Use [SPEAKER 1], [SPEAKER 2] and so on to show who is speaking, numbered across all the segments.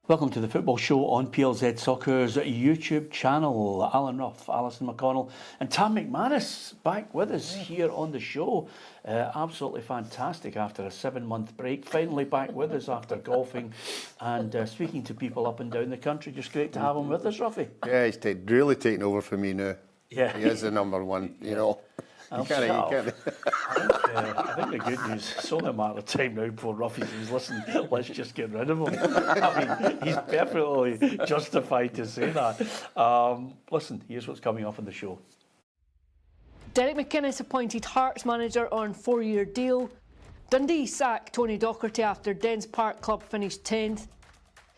[SPEAKER 1] Welcome to the Football Show on PLZ Soccer's YouTube channel. Alan Ruff, Alison McConnell and Tam McManus back with us here on the show. Absolutely fantastic after a 7-month break. Finally back with us after golfing and speaking to people up and down the country. Just great to have him with us, Ruffy.
[SPEAKER 2] Yeah, he's really taking over for me now.
[SPEAKER 1] Yeah.
[SPEAKER 2] He is the number one, you know.
[SPEAKER 1] I think the good news, it's only a matter of time now before Ruffy says, listen, let's just get rid of him. I mean, he's perfectly justified to say that. Listen, here's what's coming up in the show.
[SPEAKER 3] Derek McInnes appointed Hearts manager on 4-year deal. Dundee sacked Tony Docherty after Dens Park club finished 10th.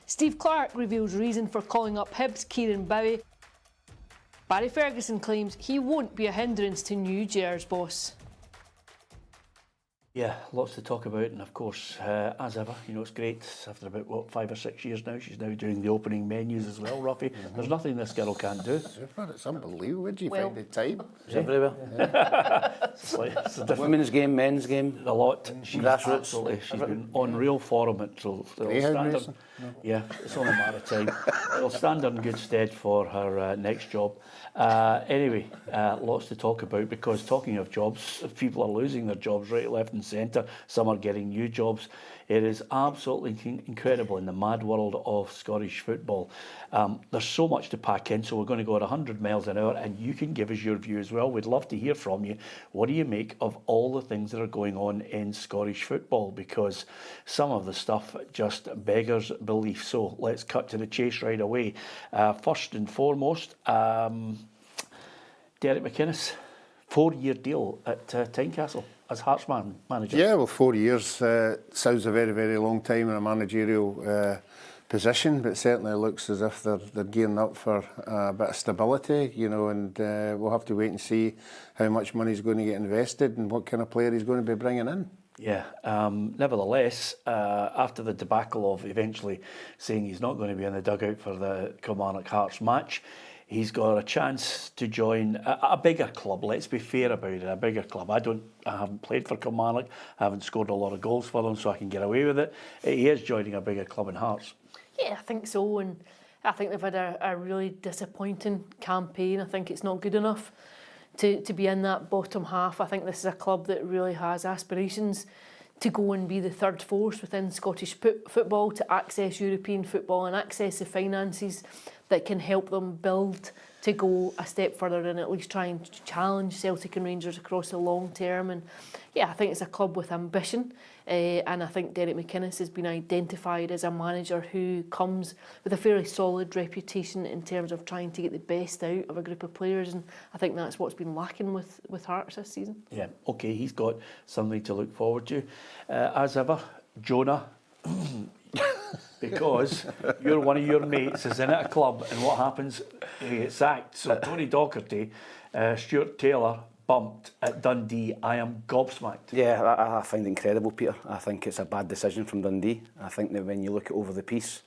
[SPEAKER 3] Steve Clarke reveals reason for calling up Hibs Kieran Bowie. Barry Ferguson claims he won't be a hindrance to new Ger's boss.
[SPEAKER 1] Yeah, lots to talk about, and of course, as ever, you know, it's great. After about, 5 or 6 years now, she's now doing the opening menus as well, Ruffy. There's nothing this girl can't do.
[SPEAKER 2] Super, it's unbelievable. Where'd you find the time?
[SPEAKER 4] It's everywhere.
[SPEAKER 1] It's
[SPEAKER 4] Women's game, men's game,
[SPEAKER 1] a lot. She's
[SPEAKER 4] grassroots.
[SPEAKER 1] Absolutely, she's been on real form. It'll stand her, yeah, it's only a matter of time. It'll stand her in good stead for her next job. Anyway, lots to talk about, because talking of jobs, people are losing their jobs right, left and centre. Some are getting new jobs. It is absolutely incredible in the mad world of Scottish football. There's so much to pack in, so we're going to go at 100 miles an hour, and you can give us your view as well. We'd love to hear from you. What do you make of all the things that are going on in Scottish football? Because some of the stuff just beggars belief. So let's cut to the chase right away. First and foremost, Derek McInnes, 4-year deal at Tynecastle as Hearts manager.
[SPEAKER 2] Yeah, well, 4 years sounds a very, very long time in a managerial position, but certainly looks as if they're gearing up for a bit of stability, you know, and we'll have to wait and see how much money is going to get invested and what kind of player he's going to be bringing in.
[SPEAKER 1] Yeah, nevertheless, after the debacle of eventually saying he's not going to be in the dugout for the Kilmarnock Hearts match, he's got a chance to join a bigger club. Let's be fair about it, a bigger club. I haven't played for Kilmarnock, I haven't scored a lot of goals for them, so I can get away with it. He is joining a bigger club in Hearts.
[SPEAKER 3] Yeah, I think so, and I think they've had a really disappointing campaign. I think it's not good enough to be in that bottom half. I think this is a club that really has aspirations to go and be the third force within Scottish football, to access European football and access the finances that can help them build to go a step further and at least try and challenge Celtic and Rangers across the long term. And yeah, I think it's a club with ambition, and I think Derek McInnes has been identified as a manager who comes with a fairly solid reputation in terms of trying to get the best out of a group of players, and I think that's what's been lacking with Hearts this season.
[SPEAKER 1] Yeah, okay, he's got something to look forward to. As ever, Jonah, because you're one of your mates is in at a club, and what happens? He gets sacked. So Tony Docherty, Stuart Taylor bumped at Dundee. I am gobsmacked.
[SPEAKER 4] Yeah, I find it incredible, Peter. I think it's a bad decision from Dundee. I think that when you look at over the piece,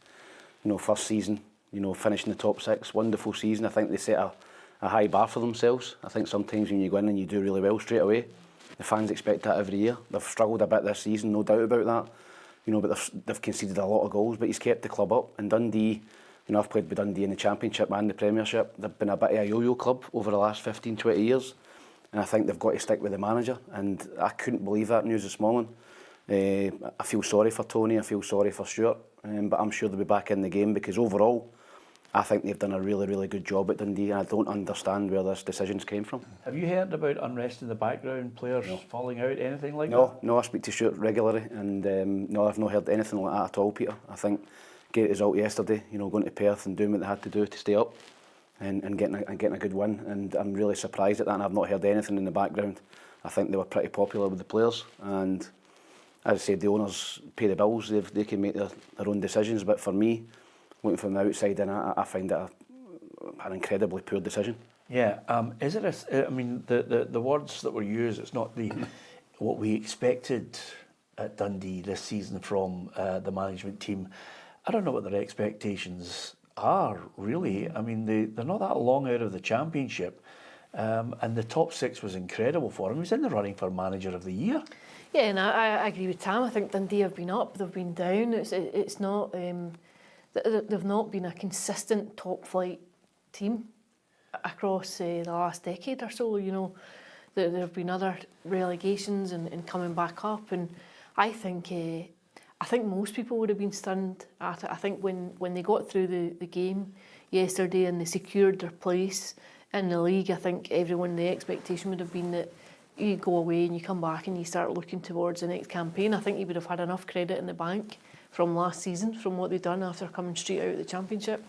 [SPEAKER 4] you know, first season, you know, finishing the top 6, wonderful season. I think they set a high bar for themselves. I think sometimes when you go in and you do really well straight away, the fans expect that every year. They've struggled a bit this season, no doubt about that. You know, but they've conceded a lot of goals, but he's kept the club up. And Dundee, you know, I've played with Dundee in the Championship and the Premiership. They've been a bit of a yo-yo club over the last 15, 20 years. And I think they've got to stick with the manager. And I couldn't believe that news this morning. I feel sorry for Tony, I feel sorry for Stuart, but I'm sure they'll be back in the game, because overall, I think they've done a really, really good job at Dundee, and I don't understand where this decisions came from.
[SPEAKER 1] Have you heard about unrest in the background, players falling out, anything like that?
[SPEAKER 4] No, I speak to Stuart regularly, and no, I've not heard anything like that at all, Peter. I think great result yesterday, you know, going to Perth and doing what they had to do to stay up and getting a good win, and I'm really surprised at that, and I've not heard anything in the background. I think they were pretty popular with the players, and as I said, the owners pay the bills, they can make their own decisions, but for me, looking from the outside in, I find it an incredibly poor decision.
[SPEAKER 1] Yeah, is it I mean, the words that were used, it's not what we expected at Dundee this season from the management team. I don't know what their expectations are, really. I mean, they're not that long out of the Championship, and the top 6 was incredible for him. He was in the running for Manager of the Year.
[SPEAKER 3] Yeah, and I agree with Tam. I think Dundee have been up, they've been down. It's not they've not been a consistent top flight team across the last decade or so. You know, there have been other relegations and coming back up, and I think most people would have been stunned at it. I think when they got through the game yesterday and they secured their place in the league, I think the expectation would have been that you go away and you come back and you start looking towards the next campaign. I think you would have had enough credit in the bank from last season, from what they've done after coming straight out of the Championship.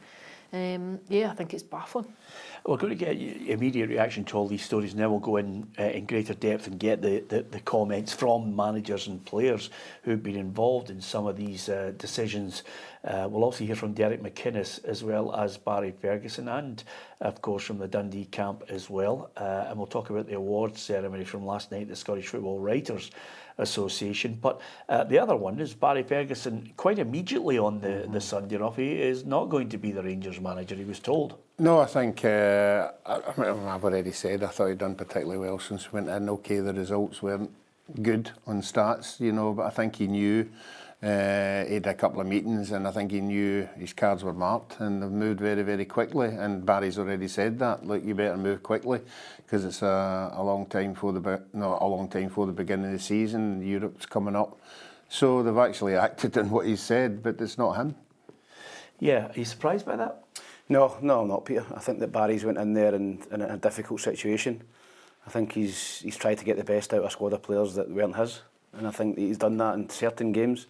[SPEAKER 3] I think it's baffling.
[SPEAKER 1] We're going to get immediate reaction to all these stories, and then we'll go in greater depth and get the comments from managers and players who've been involved in some of these decisions. We'll also hear from Derek McInnes as well as Barry Ferguson, and of course from the Dundee camp as well. And we'll talk about the awards ceremony from last night, the Scottish Football Writers Association. But the other one is Barry Ferguson quite immediately on the Sunday off. He is not going to be the Rangers manager, he was told.
[SPEAKER 2] No, I think I've already said I thought he'd done particularly well since we went in. Okay, the results weren't good on stats, you know, but I think he knew. He had a couple of meetings and I think he knew his cards were marked, and they've moved very, very quickly, and Barry's already said that, look, you better move quickly because it's a long time for the beginning of the season. Europe's coming up, so they've actually acted on what he said, but it's not him.
[SPEAKER 1] Yeah, are you surprised by that?
[SPEAKER 4] No, I'm not, Peter. I think that Barry's went in there in a difficult situation. I think he's tried to get the best out of a squad of players that weren't his, and I think he's done that in certain games.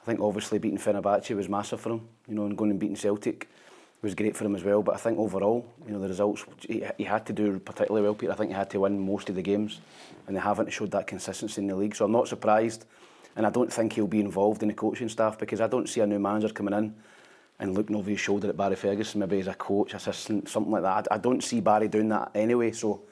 [SPEAKER 4] I think obviously beating Fenerbahce was massive for him, you know, and going and beating Celtic was great for him as well. But I think overall, you know, the results he had to do particularly well, Peter. I think he had to win most of the games, and they haven't showed that consistency in the league. So I'm not surprised, and I don't think he'll be involved in the coaching staff, because I don't see a new manager coming in and looking over his shoulder at Barry Ferguson, maybe as a coach, assistant, something like that. I don't see Barry doing that anyway. So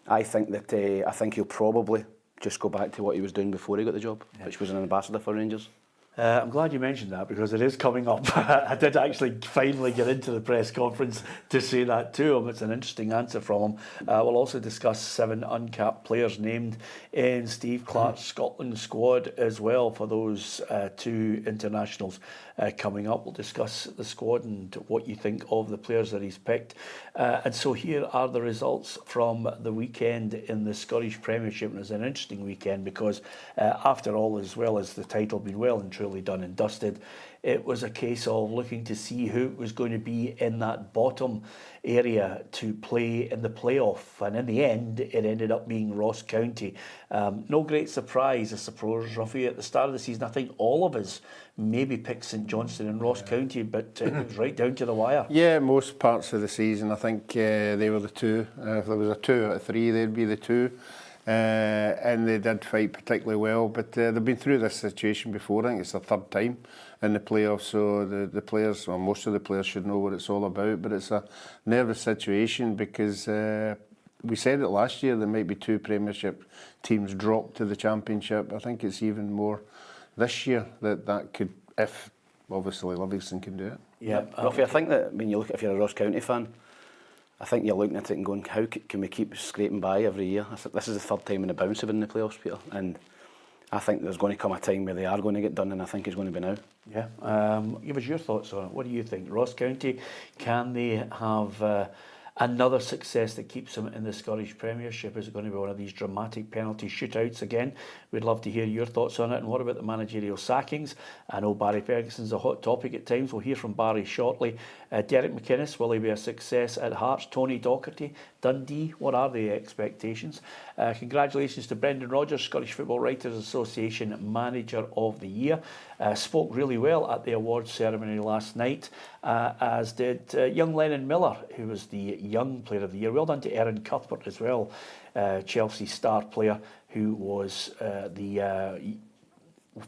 [SPEAKER 4] I think that he'll probably just go back to what he was doing before he got the job, which was an ambassador for Rangers.
[SPEAKER 1] I'm glad you mentioned that, because it is coming up. I did actually finally get into the press conference to say that to him. It's an interesting answer from him. We'll also discuss 7 uncapped players named in Steve Clarke's Scotland squad as well for those 2 internationals coming up. We'll discuss the squad and what you think of the players that he's picked. And so here are the results from the weekend in the Scottish Premiership. And it was an interesting weekend because after all, as well as the title being well and truly done and dusted, it was a case of looking to see who was going to be in that bottom area to play in the playoff, and in the end it ended up being Ross County. No great surprise, I suppose, Ruffy. At the start of the season, I think all of us maybe picked St Johnstone and Ross County, but it was right down to the wire. Yeah,
[SPEAKER 2] most parts of the season I think they were the 2. If there was a 2 out of 3, they'd be the 2. And they did fight particularly well, but they've been through this situation before. I think it's the 3rd time in the playoffs, so the players, well, most of the players should know what it's all about, but it's a nervous situation because we said it last year, there might be 2 Premiership teams dropped to the Championship. I think it's even more this year that could, if obviously Livingston can do it.
[SPEAKER 1] Yeah,
[SPEAKER 4] Ruffy, I think that when you look, if you're a Ross County fan, I think you're looking at it and going, how can we keep scraping by every year? This is the 3rd time in the bounce of in the playoffs, Peter, and I think there's going to come a time where they are going to get done, and I think it's going to be now.
[SPEAKER 1] Yeah, give us your thoughts on it. What do you think? Ross County, can they have another success that keeps them in the Scottish Premiership? Is it going to be one of these dramatic penalty shootouts again? We'd love to hear your thoughts on it. And what about the managerial sackings? I know Barry Ferguson's a hot topic at times. We'll hear from Barry shortly. Derek McInnes, will he be a success at Hearts? Tony Docherty, Dundee, what are the expectations? Congratulations to Brendan Rodgers, Scottish Football Writers Association Manager of the Year. Spoke really well at the awards ceremony last night, as did young Lennon Miller, who was the Young Player of the Year. Well done to Erin Cuthbert as well, Chelsea star player, who was the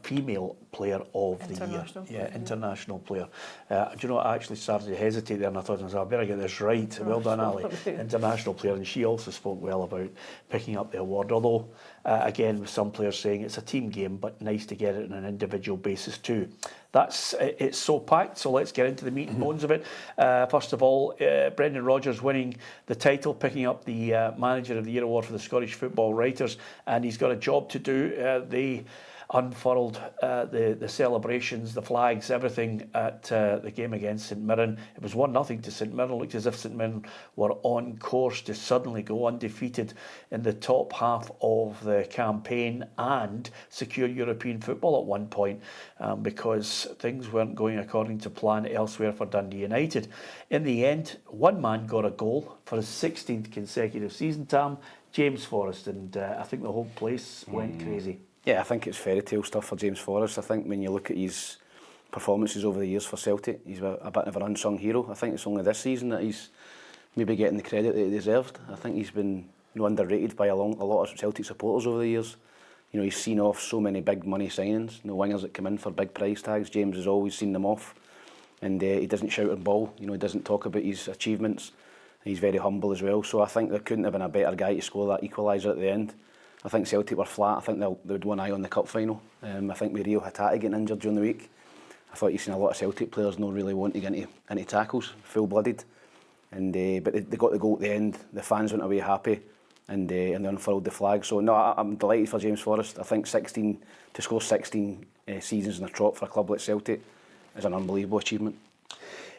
[SPEAKER 1] female player of the year. Yeah, international player. Do you know, I actually started to hesitate there, and I thought, I better get this right. Well done, Ali. International player, and she also spoke well about picking up the award. Although, again, with some players saying it's a team game, but nice to get it on an individual basis too. It's so packed, so let's get into the meat and bones of it. First of all, Brendan Rodgers winning the title, picking up the Manager of the Year award for the Scottish Football Writers, and he's got a job to do. They unfurled the celebrations, the flags, everything at the game against St Mirren. It was 1-0 to St Mirren. It looked as if St Mirren were on course to suddenly go undefeated in the top half of the campaign and secure European football at one point, because things weren't going according to plan elsewhere for Dundee United. In the end, one man got a goal for his 16th consecutive season, Tam, James Forrest, and I think the whole place went crazy.
[SPEAKER 4] Yeah, I think it's fairy tale stuff for James Forrest. I think when you look at his performances over the years for Celtic, he's a bit of an unsung hero. I think it's only this season that he's maybe getting the credit that he deserved. I think he's been underrated by a lot of Celtic supporters over the years. He's seen off so many big money signings, wingers that come in for big price tags. James has always seen them off, and he doesn't shout and bawl. He doesn't talk about his achievements. He's very humble as well. So I think there couldn't have been a better guy to score that equaliser at the end. I think Celtic were flat. I think they had one eye on the cup final. I think with Rio Hatati getting injured during the week, I thought you've seen a lot of Celtic players not really want to get into tackles, full-blooded. But they got the goal at the end. The fans went away happy, and they unfurled the flag. So no, I'm delighted for James Forrest. I think to score 16 seasons in a trot for a club like Celtic is an unbelievable achievement.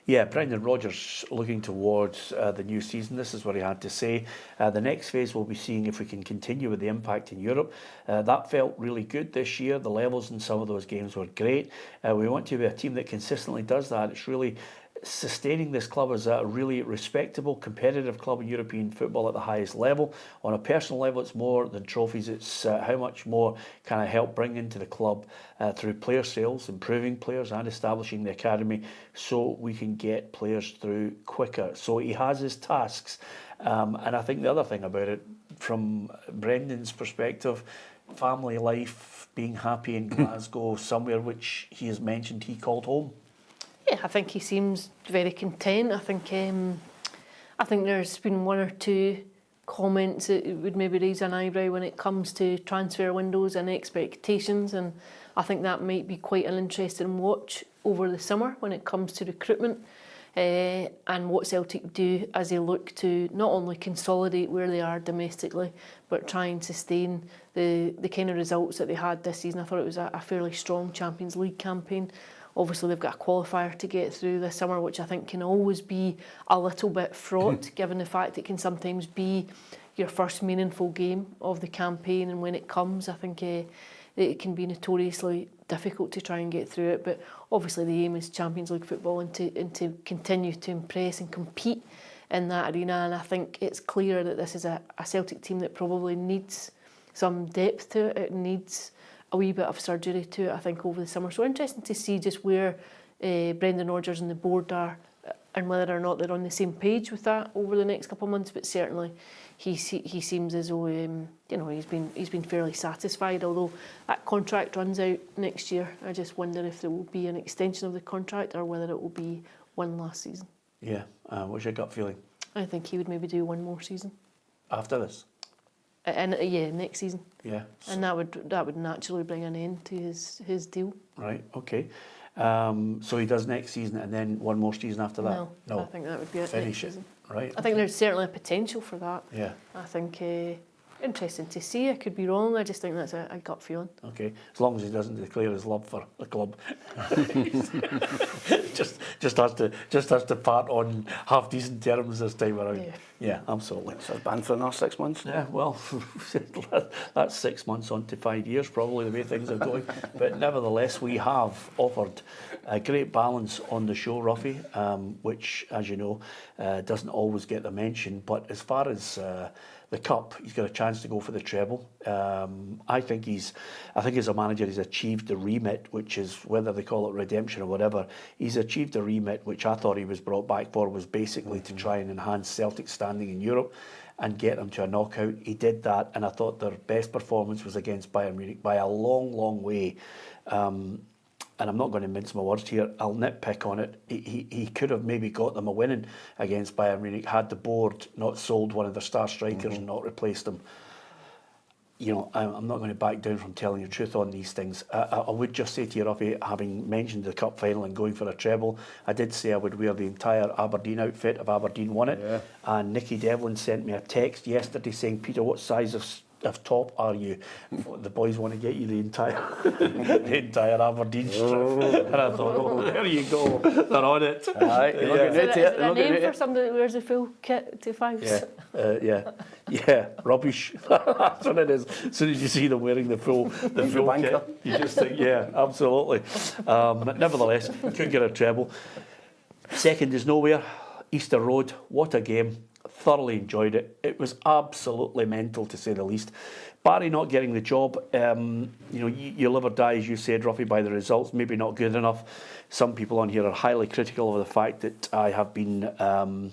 [SPEAKER 1] Yeah, Brendan Rodgers looking towards the new season. This is what he had to say. The next phase we'll be seeing if we can continue with the impact in Europe. That felt really good this year. The levels in some of those games were great. We want to be a team that consistently does that. It's really sustaining this club as a really respectable, competitive club in European football at the highest level. On a personal level, it's more than trophies. It's how much more can I help bring into the club through player sales, improving players and establishing the academy so we can get players through quicker. So he has his tasks. And I think the other thing about it, from Brendan's perspective, family life, being happy in Glasgow, somewhere which he has mentioned he called home.
[SPEAKER 3] Yeah, I think he seems very content. I think there's been one or two comments that would maybe raise an eyebrow when it comes to transfer windows and expectations, and I think that might be quite an interesting watch over the summer when it comes to recruitment and what Celtic do as they look to not only consolidate where they are domestically, but try and sustain the kind of results that they had this season. I thought it was a fairly strong Champions League campaign. Obviously, they've got a qualifier to get through this summer, which I think can always be a little bit fraught, given the fact it can sometimes be your first meaningful game of the campaign. And when it comes, I think it can be notoriously difficult to try and get through it. But obviously, the aim is Champions League football and to continue to impress and compete in that arena. And I think it's clear that this is a Celtic team that probably needs some depth to it. It needs a wee bit of surgery to it, I think, over the summer. So interesting to see just where Brendan Rodgers and the board are and whether or not they're on the same page with that over the next couple of months. But certainly he seems as though he's been fairly satisfied, although that contract runs out next year. I just wonder if there will be an extension of the contract or whether it will be one last season.
[SPEAKER 1] Yeah, what's your gut feeling?
[SPEAKER 3] I think he would maybe do one more season.
[SPEAKER 1] After this?
[SPEAKER 3] And next season.
[SPEAKER 1] Yeah.
[SPEAKER 3] And that would naturally bring an end to his deal.
[SPEAKER 1] Right, okay. So he does next season and then one more season after that?
[SPEAKER 3] No. I think that would be it
[SPEAKER 1] Finish
[SPEAKER 3] next
[SPEAKER 1] it.
[SPEAKER 3] season.
[SPEAKER 1] Right.
[SPEAKER 3] I think there's certainly a potential for that.
[SPEAKER 1] Yeah.
[SPEAKER 3] I think interesting to see. I could be wrong. I just think that's a gut feeling.
[SPEAKER 1] Okay, as long as he doesn't declare his love for the club, just has to part on half decent terms this time around. Yeah, absolutely.
[SPEAKER 4] So banned for another 6 months.
[SPEAKER 1] Yeah, well, that's 6 months on to 5 years, probably the way things are going. But nevertheless, we have offered a great balance on the show, Ruffy, which, as you know, doesn't always get the mention. But as far as the cup, he's got a chance to go for the treble. I think as a manager, he's achieved the remit, which is, whether they call it redemption or whatever, he's achieved the remit, which I thought he was brought back for, was basically to try and enhance Celtic's standing in Europe and get them to a knockout. He did that, and I thought their best performance was against Bayern Munich by a long, long way. And I'm not going to mince my words here, I'll nitpick on it. He could have maybe got them a winning against Bayern Munich had the board not sold one of their star strikers and not replaced them. You know, I'm not going to back down from telling the truth on these things. I would just say to you, Ruffy, having mentioned the cup final and going for a treble, I did say I would wear the entire Aberdeen outfit if Aberdeen won it. Yeah. And Nicky Devlin sent me a text yesterday saying, Peter, what size of top are you? The boys want to get you the entire Aberdeen strip. And I thought, oh, there you go, they're on it.
[SPEAKER 4] Aye,
[SPEAKER 3] Is it a name for somebody that wears the full kit to fives?
[SPEAKER 1] Yeah, rubbish. That's what it is. As soon as you see them wearing the full kit, you just think, yeah, absolutely. But nevertheless, couldn't get a treble. Second is nowhere. Easter Road, what a game. Thoroughly enjoyed it. It was absolutely mental, to say the least. Barry not getting the job, you live or die, as you said, Ruffy, by the results, maybe not good enough. Some people on here are highly critical of the fact that I have been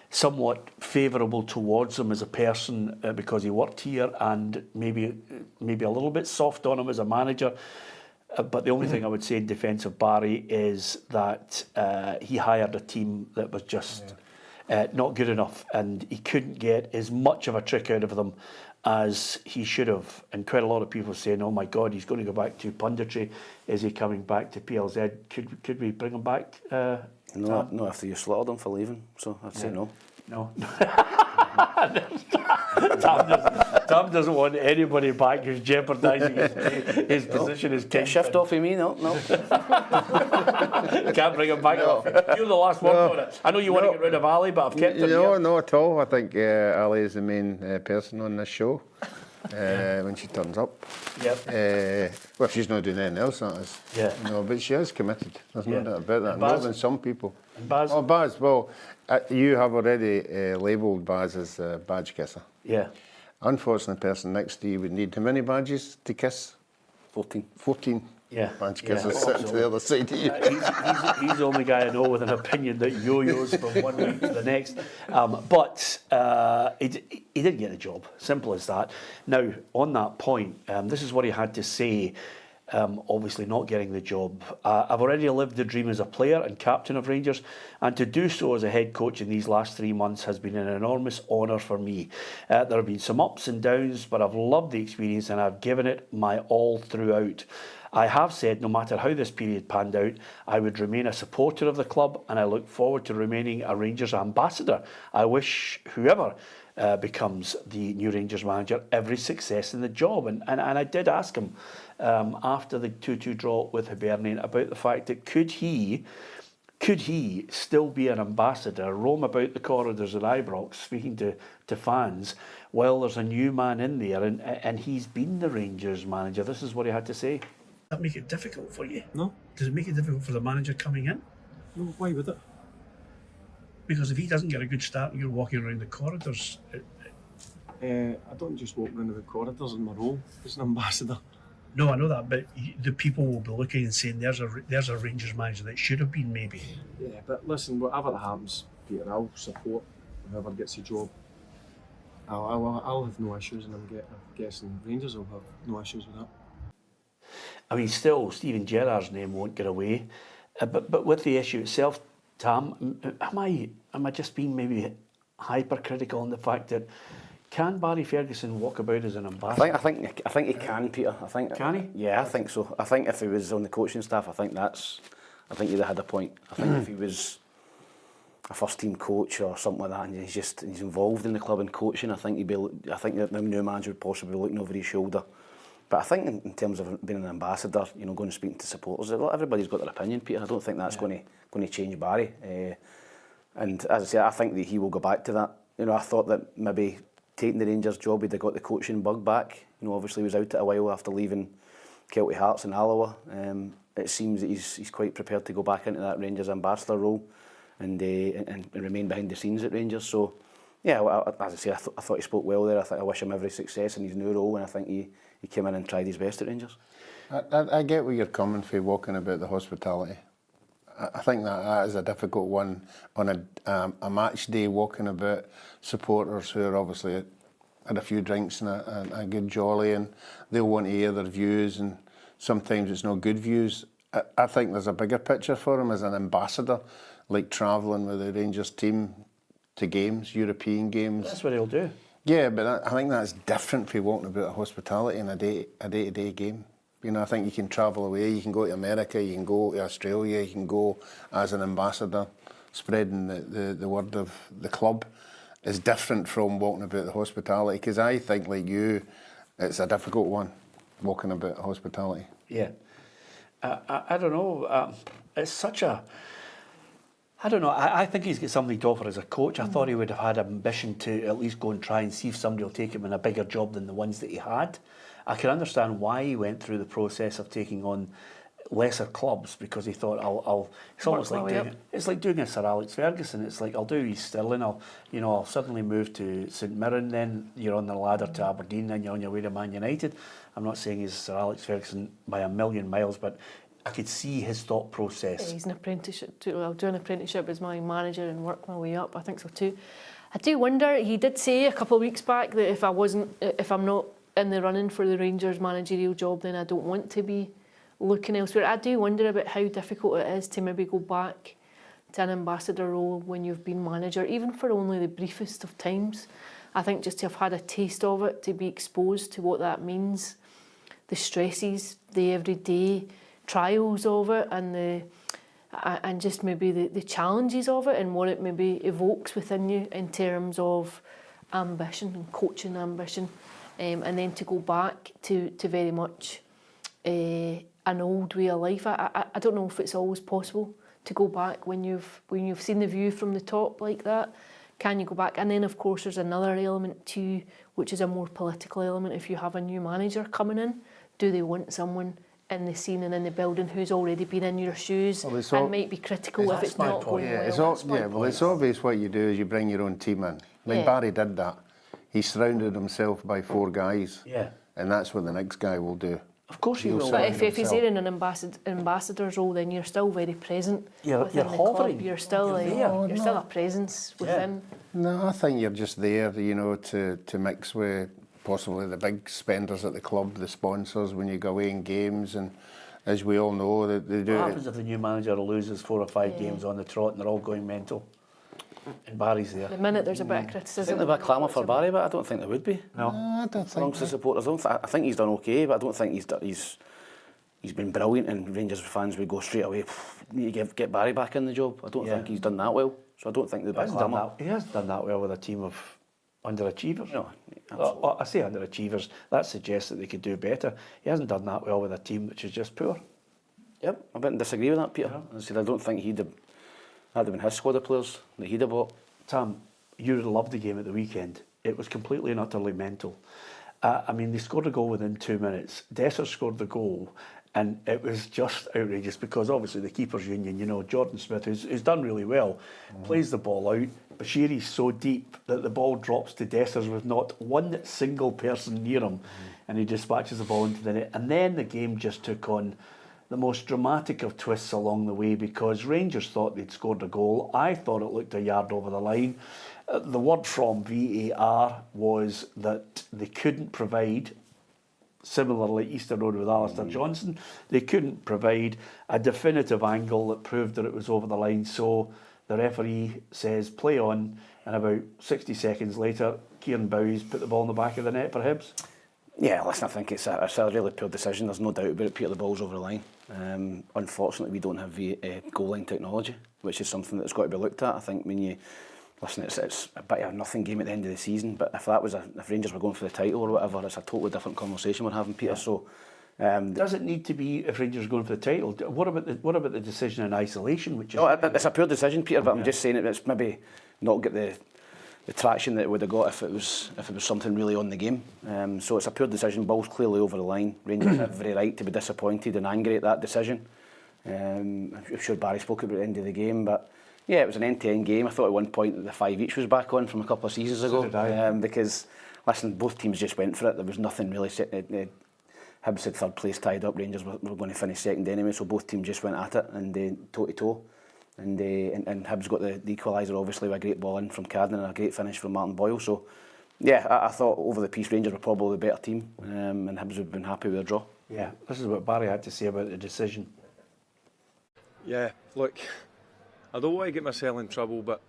[SPEAKER 1] somewhat favourable towards him as a person because he worked here, and maybe a little bit soft on him as a manager. But the only thing I would say in defence of Barry is that he hired a team that was just not good enough, and he couldn't get as much of a trick out of them as he should have. And quite a lot of people saying, oh my God, he's going to go back to punditry. Is he coming back to PLZ? Could we bring him back?
[SPEAKER 4] No, after you slaughtered him for leaving, so I'd say no.
[SPEAKER 1] No. Tam doesn't want anybody back who's jeopardising his position as
[SPEAKER 4] Get shift off of me, no.
[SPEAKER 1] Can't bring him back. No. You're the last one on it. I know you want to get rid of Ali, but I've kept him here.
[SPEAKER 2] No, at all. I think Ali is the main person on this show when she turns up.
[SPEAKER 1] Yep.
[SPEAKER 2] Well, she's not doing anything else, that is.
[SPEAKER 1] Yeah.
[SPEAKER 2] No, but she is committed. There's no doubt about that.
[SPEAKER 1] Baz?
[SPEAKER 2] More than some people.
[SPEAKER 1] And Baz?
[SPEAKER 2] Oh, Baz. Well, you have already labelled Baz as a badge kisser.
[SPEAKER 1] Yeah.
[SPEAKER 2] Unfortunate person next to you would need how many badges to kiss?
[SPEAKER 4] 14.
[SPEAKER 2] 14 badge kissers sitting to the other side of you.
[SPEAKER 1] He's the only guy I know with an opinion that yo-yos from one week to the next. But he didn't get the job. Simple as that. Now, on that point, this is what he had to say. Obviously not getting the job. I've already lived the dream as a player and captain of Rangers, and to do so as a head coach in these last 3 months has been an enormous honour for me. There have been some ups and downs, but I've loved the experience and I've given it my all throughout. I have said no matter how this period panned out, I would remain a supporter of the club, and I look forward to remaining a Rangers ambassador. I wish whoever becomes the new Rangers manager every success in the job. And I did ask him after the 2-2 draw with Hibernian about the fact that could he still be an ambassador, roam about the corridors at Ibrox speaking to fans while there's a new man in there, and he's been the Rangers manager. This is what he had to say. Does that make it difficult for you?
[SPEAKER 5] No.
[SPEAKER 1] Does it make it difficult for the manager coming in?
[SPEAKER 5] No, why would it?
[SPEAKER 1] Because if he doesn't get a good start and you're walking around the corridors...
[SPEAKER 5] I don't just walk around the corridors in my role as an ambassador.
[SPEAKER 1] No, I know that, but the people will be looking and saying there's a Rangers manager that should have been maybe.
[SPEAKER 5] Yeah, but listen, whatever happens, Peter, I'll support whoever gets the job. I'll have no issues, and I'm guessing Rangers will have no issues with that.
[SPEAKER 1] I mean, still, Stephen Gerrard's name won't get away. But with the issue itself, Tam, am I just being maybe hypercritical on the fact that can Barry Ferguson walk about as an ambassador?
[SPEAKER 4] I think he can, Peter.
[SPEAKER 1] Can he?
[SPEAKER 4] Yeah, I think so. I think if he was on the coaching staff, I think he'd have had a point. I think if he was a first team coach or something like that, and he's involved in the club and coaching, I think the new manager would possibly be looking over his shoulder. But I think in terms of being an ambassador, going and speaking to supporters, everybody's got their opinion, Peter. I don't think that's going to change Barry. And as I say, I think that he will go back to that. I thought that maybe taking the Rangers job, he'd have got the coaching bug back. Obviously he was out it a while after leaving Celtic Hearts and Alloa. It seems that he's quite prepared to go back into that Rangers ambassador role and remain behind the scenes at Rangers. So, yeah, as I say, I thought he spoke well there. I wish him every success in his new role, and I think he came in and tried his best at Rangers.
[SPEAKER 2] I get where you're coming from, walking about the hospitality. I think that is a difficult one on a match day, walking about supporters who are obviously had a few drinks and a good jolly, and they'll want to hear their views, and sometimes it's not good views. I think there's a bigger picture for him as an ambassador, like travelling with the Rangers team to games, European games.
[SPEAKER 1] That's what he'll do.
[SPEAKER 2] Yeah, but I think that's different from walking about a hospitality in a day-to-day game. I think you can travel away, you can go to America, you can go to Australia, you can go as an ambassador, spreading the word of the club. is different from walking about the hospitality, because I think, like you, it's a difficult one, walking about hospitality.
[SPEAKER 1] Yeah. I don't know. It's such a... I don't know. I think he's got something to offer as a coach. I thought he would have had ambition to at least go and try and see if somebody will take him in a bigger job than the ones that he had. I can understand why he went through the process of taking on lesser clubs, because he thought it's almost like doing a Sir Alex Ferguson. It's like, I'll do East Stirling, I'll suddenly move to St Mirren, then you're on the ladder to Aberdeen, then you're on your way to Man United. I'm not saying he's Sir Alex Ferguson by a million miles, but I could see his thought process.
[SPEAKER 3] Yeah, he's an apprenticeship too. I'll do an apprenticeship as my manager and work my way up. I think so too. I do wonder, he did say a couple of weeks back that if I'm not in the running for the Rangers managerial job, then I don't want to be looking elsewhere. I do wonder about how difficult it is to maybe go back to an ambassador role when you've been manager, even for only the briefest of times. I think just to have had a taste of it, to be exposed to what that means, the stresses, the everyday trials of it, and just maybe the challenges of it, and what it maybe evokes within you in terms of ambition and coaching ambition, and then to go back to very much an old way of life. I don't know if it's always possible to go back when you've seen the view from the top like that. Can you go back? And then of course there's another element too, which is a more political element. If you have a new manager coming in, do they want someone in the scene and in the building who's already been in your shoes and might be critical if it's not going well?
[SPEAKER 2] It's obvious what you do is you bring your own team in. Barry did that. He surrounded himself by 4 guys.
[SPEAKER 1] Yeah.
[SPEAKER 2] And that's what the next guy will do.
[SPEAKER 1] Of course he will.
[SPEAKER 3] But if he's there in an ambassador's role, then you're still very present within the club. You're still a presence within.
[SPEAKER 2] No, I think you're just there, to mix with possibly the big spenders at the club, the sponsors, when you go away in games, and as we all know, they do.
[SPEAKER 1] What happens if the new manager loses 4 or 5 games on the trot and they're all going mental? And Barry's there.
[SPEAKER 3] The minute there's a bit of criticism.
[SPEAKER 4] I think there'd be a clamour for Barry, but I don't think there would be.
[SPEAKER 2] No, I don't think.
[SPEAKER 4] Amongst the supporters, I think he's done okay, but I don't think he's been brilliant. And Rangers fans would go straight away, need to get Barry back in the job. I don't think he's done that well, so I don't think there'd be a clamour.
[SPEAKER 1] He hasn't done that well with a team of underachievers.
[SPEAKER 4] No,
[SPEAKER 1] I say underachievers. That suggests that they could do better. He hasn't done that well with a team which is just poor.
[SPEAKER 4] Yep, I wouldn't disagree with that, Peter. I said I don't think that'd have been his squad of players that he'd have bought.
[SPEAKER 1] Tam, you would have loved the game at the weekend. It was completely and utterly mental. I mean, they scored a goal within 2 minutes. Dessers scored the goal, and it was just outrageous because obviously the keepers union, Jordan Smith, who's done really well, plays the ball out. Bashiri's so deep that the ball drops to Dessers with not one single person near him, and he dispatches the ball into the net. And then the game just took on the most dramatic of twists along the way, because Rangers thought they'd scored a goal. I thought it looked a yard over the line. The word from VAR was that they couldn't provide, similarly Easter Road with Alistair Johnson, they couldn't provide a definitive angle that proved that it was over the line. So the referee says play on, and about 60 seconds later, Kieran Bowie's put the ball in the back of the net for Hibs.
[SPEAKER 4] Yeah, listen, I think it's a really poor decision. There's no doubt about it. Peter, the ball's over the line. Unfortunately, we don't have goal line technology, which is something that's got to be looked at. I think when you listen, it's a bit of a nothing game at the end of the season. But if Rangers were going for the title or whatever, it's a totally different conversation we're having, Peter. So,
[SPEAKER 1] does it need to be if Rangers are going for the title? What about the decision in isolation? Which is
[SPEAKER 4] it's a poor decision, Peter. But I'm just saying it's maybe not get the traction that it would have got if it was something really on the game. So it's a poor decision. Ball's clearly over the line. Rangers have every right to be disappointed and angry at that decision. I'm sure Barry spoke about it at the end of the game, but yeah, it was an end-to-end game. I thought at one point that the 5 each was back on from a couple of seasons ago. Because listen, both teams just went for it. There was nothing really. Hibs had third place tied up. Rangers were going to finish second anyway, so both teams just went at it and toe to toe. And Hibs got the equaliser, obviously, with a great ball in from Cadden and a great finish from Martin Boyle. So, yeah, I thought over the piece Rangers were probably the better team, and Hibs would have been happy with a draw.
[SPEAKER 1] Yeah, this is what Barry had to say about the decision.
[SPEAKER 5] Yeah, look, I don't want to get myself in trouble, but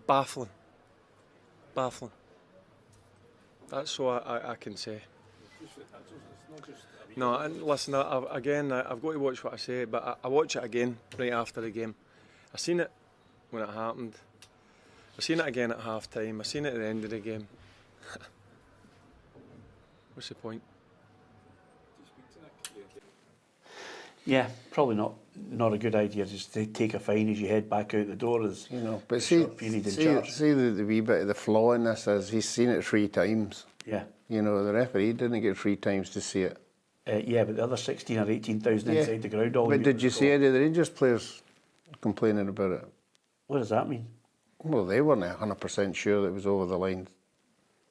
[SPEAKER 5] baffling. That's all I can say. No, and listen, I've got to watch what I say, but I watch it again right after the game. I seen it when it happened. I seen it again at half time. I seen it at the end of the game. What's the point?
[SPEAKER 1] Yeah, probably not a good idea just to take a fine as you head back out the door. As
[SPEAKER 2] but see the wee bit of the flaw in this is he's seen it 3 times.
[SPEAKER 1] Yeah.
[SPEAKER 2] The referee didn't get 3 times to see it.
[SPEAKER 1] Yeah, but the other 16 or 18,000 inside the ground all.
[SPEAKER 2] But did you see any of the Rangers players complaining about it?
[SPEAKER 1] What does that mean?
[SPEAKER 2] Well, they weren't 100% sure that it was over the line. There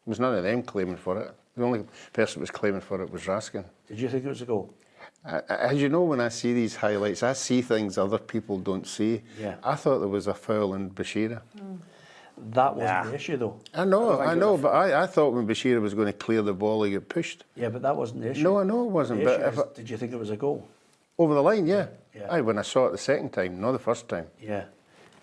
[SPEAKER 2] was none of them claiming for it. The only person that was claiming for it was Raskin.
[SPEAKER 1] Did you think it was a goal?
[SPEAKER 2] As you know, when I see these highlights, I see things other people don't see.
[SPEAKER 1] Yeah.
[SPEAKER 2] I thought there was a foul in Bashira.
[SPEAKER 1] That wasn't the issue, though.
[SPEAKER 2] I know, but I thought when Bashira was going to clear the ball, he got pushed.
[SPEAKER 1] Yeah, but that wasn't the issue.
[SPEAKER 2] No, I know it wasn't.
[SPEAKER 1] The
[SPEAKER 2] But
[SPEAKER 1] issue is, did you think it was a goal?
[SPEAKER 2] Over the line, yeah.
[SPEAKER 1] Yeah.
[SPEAKER 2] Aye, when I saw it the second time, not the first time.
[SPEAKER 1] Yeah.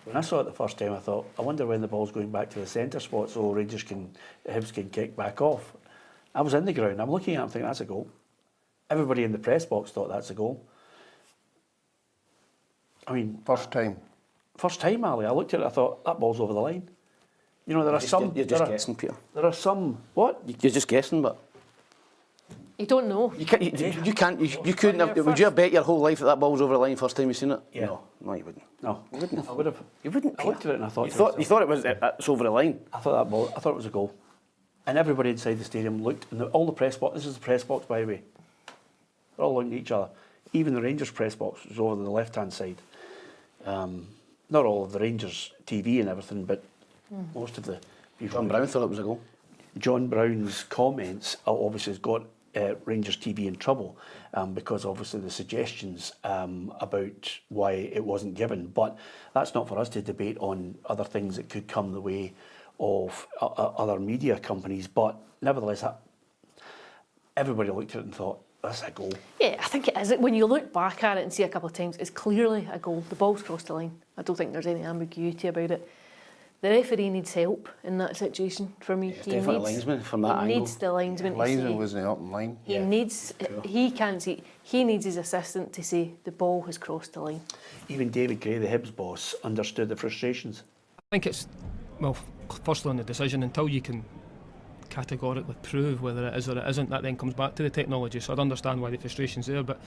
[SPEAKER 1] When I saw it the first time, I thought, I wonder when the ball's going back to the centre spot so Hibs can kick back off. I was in the ground. I'm looking at it, I'm thinking, that's a goal. Everybody in the press box thought that's a goal. I mean...
[SPEAKER 2] First time.
[SPEAKER 1] First time, Ali. I looked at it, I thought, that ball's over the line. There are some...
[SPEAKER 4] You're just guessing, Peter.
[SPEAKER 1] There are some... What?
[SPEAKER 4] You're just guessing, but...
[SPEAKER 3] You don't know.
[SPEAKER 4] You couldn't have... Would you have bet your whole life that ball was over the line first time you seen it?
[SPEAKER 1] Yeah.
[SPEAKER 4] No, you wouldn't.
[SPEAKER 1] No.
[SPEAKER 4] You wouldn't have.
[SPEAKER 1] I would have.
[SPEAKER 4] You wouldn't,
[SPEAKER 1] I looked at it and I thought...
[SPEAKER 4] You thought it was it's over the line?
[SPEAKER 1] I thought it was a goal. And everybody inside the stadium looked... And all the press box... This is the press box, by the way. They're all looking at each other. Even the Rangers press box was over the left-hand side. Not all of the Rangers TV and everything, but most of the people...
[SPEAKER 4] John Brown thought it was a goal.
[SPEAKER 1] John Brown's comments obviously has got Rangers TV in trouble because obviously the suggestions about why it wasn't given. But that's not for us to debate on other things that could come the way of other media companies. But nevertheless, everybody looked at it and thought, that's a goal.
[SPEAKER 3] Yeah, I think it is. When you look back at it and see a couple of times, it's clearly a goal. The ball's crossed the line. I don't think there's any ambiguity about it. The referee needs help in that situation for me.
[SPEAKER 4] Yeah, definitely linesman from that angle.
[SPEAKER 3] He needs the linesman to see.
[SPEAKER 2] Linesman wasn't up in line.
[SPEAKER 3] He can't see. He needs his assistant to say the ball has crossed the line.
[SPEAKER 1] Even David Gray, the Hibs boss, understood the frustrations.
[SPEAKER 6] I think it's, well, firstly on the decision, until you can categorically prove whether it is or it isn't, that then comes back to the technology. So I'd understand why the frustration's there, but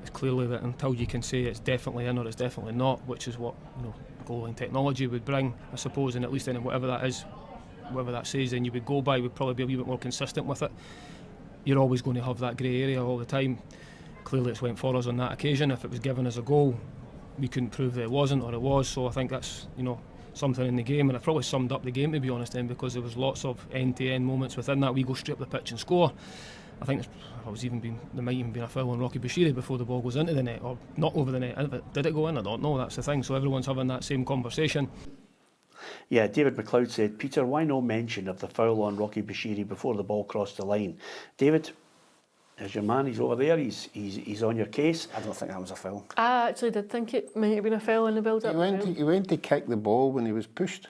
[SPEAKER 6] it's clearly that until you can say it's definitely in or it's definitely not, which is what goal line technology would bring, I suppose, and at least then whatever that is, whatever that says, then you would go by, would probably be a wee bit more consistent with it. You're always going to have that grey area all the time. Clearly it's went for us on that occasion. If it was given as a goal, we couldn't prove that it wasn't or it was, so I think that's something in the game, and it probably summed up the game, to be honest, then, because there was lots of end-to-end moments within that. We go straight up the pitch and score. I think there might even been a foul on Rocky Bashiri before the ball goes into the net, or not over the net. Did it go in? I don't know. That's the thing. So everyone's having that same conversation.
[SPEAKER 1] Yeah, David McLeod said, Peter, why no mention of the foul on Rocky Bashiri before the ball crossed the line? David, there's your man. He's over there. He's on your case.
[SPEAKER 4] I don't think that was a foul.
[SPEAKER 3] I actually did think it might have been a foul in the build-up.
[SPEAKER 2] He went to kick the ball when he was pushed.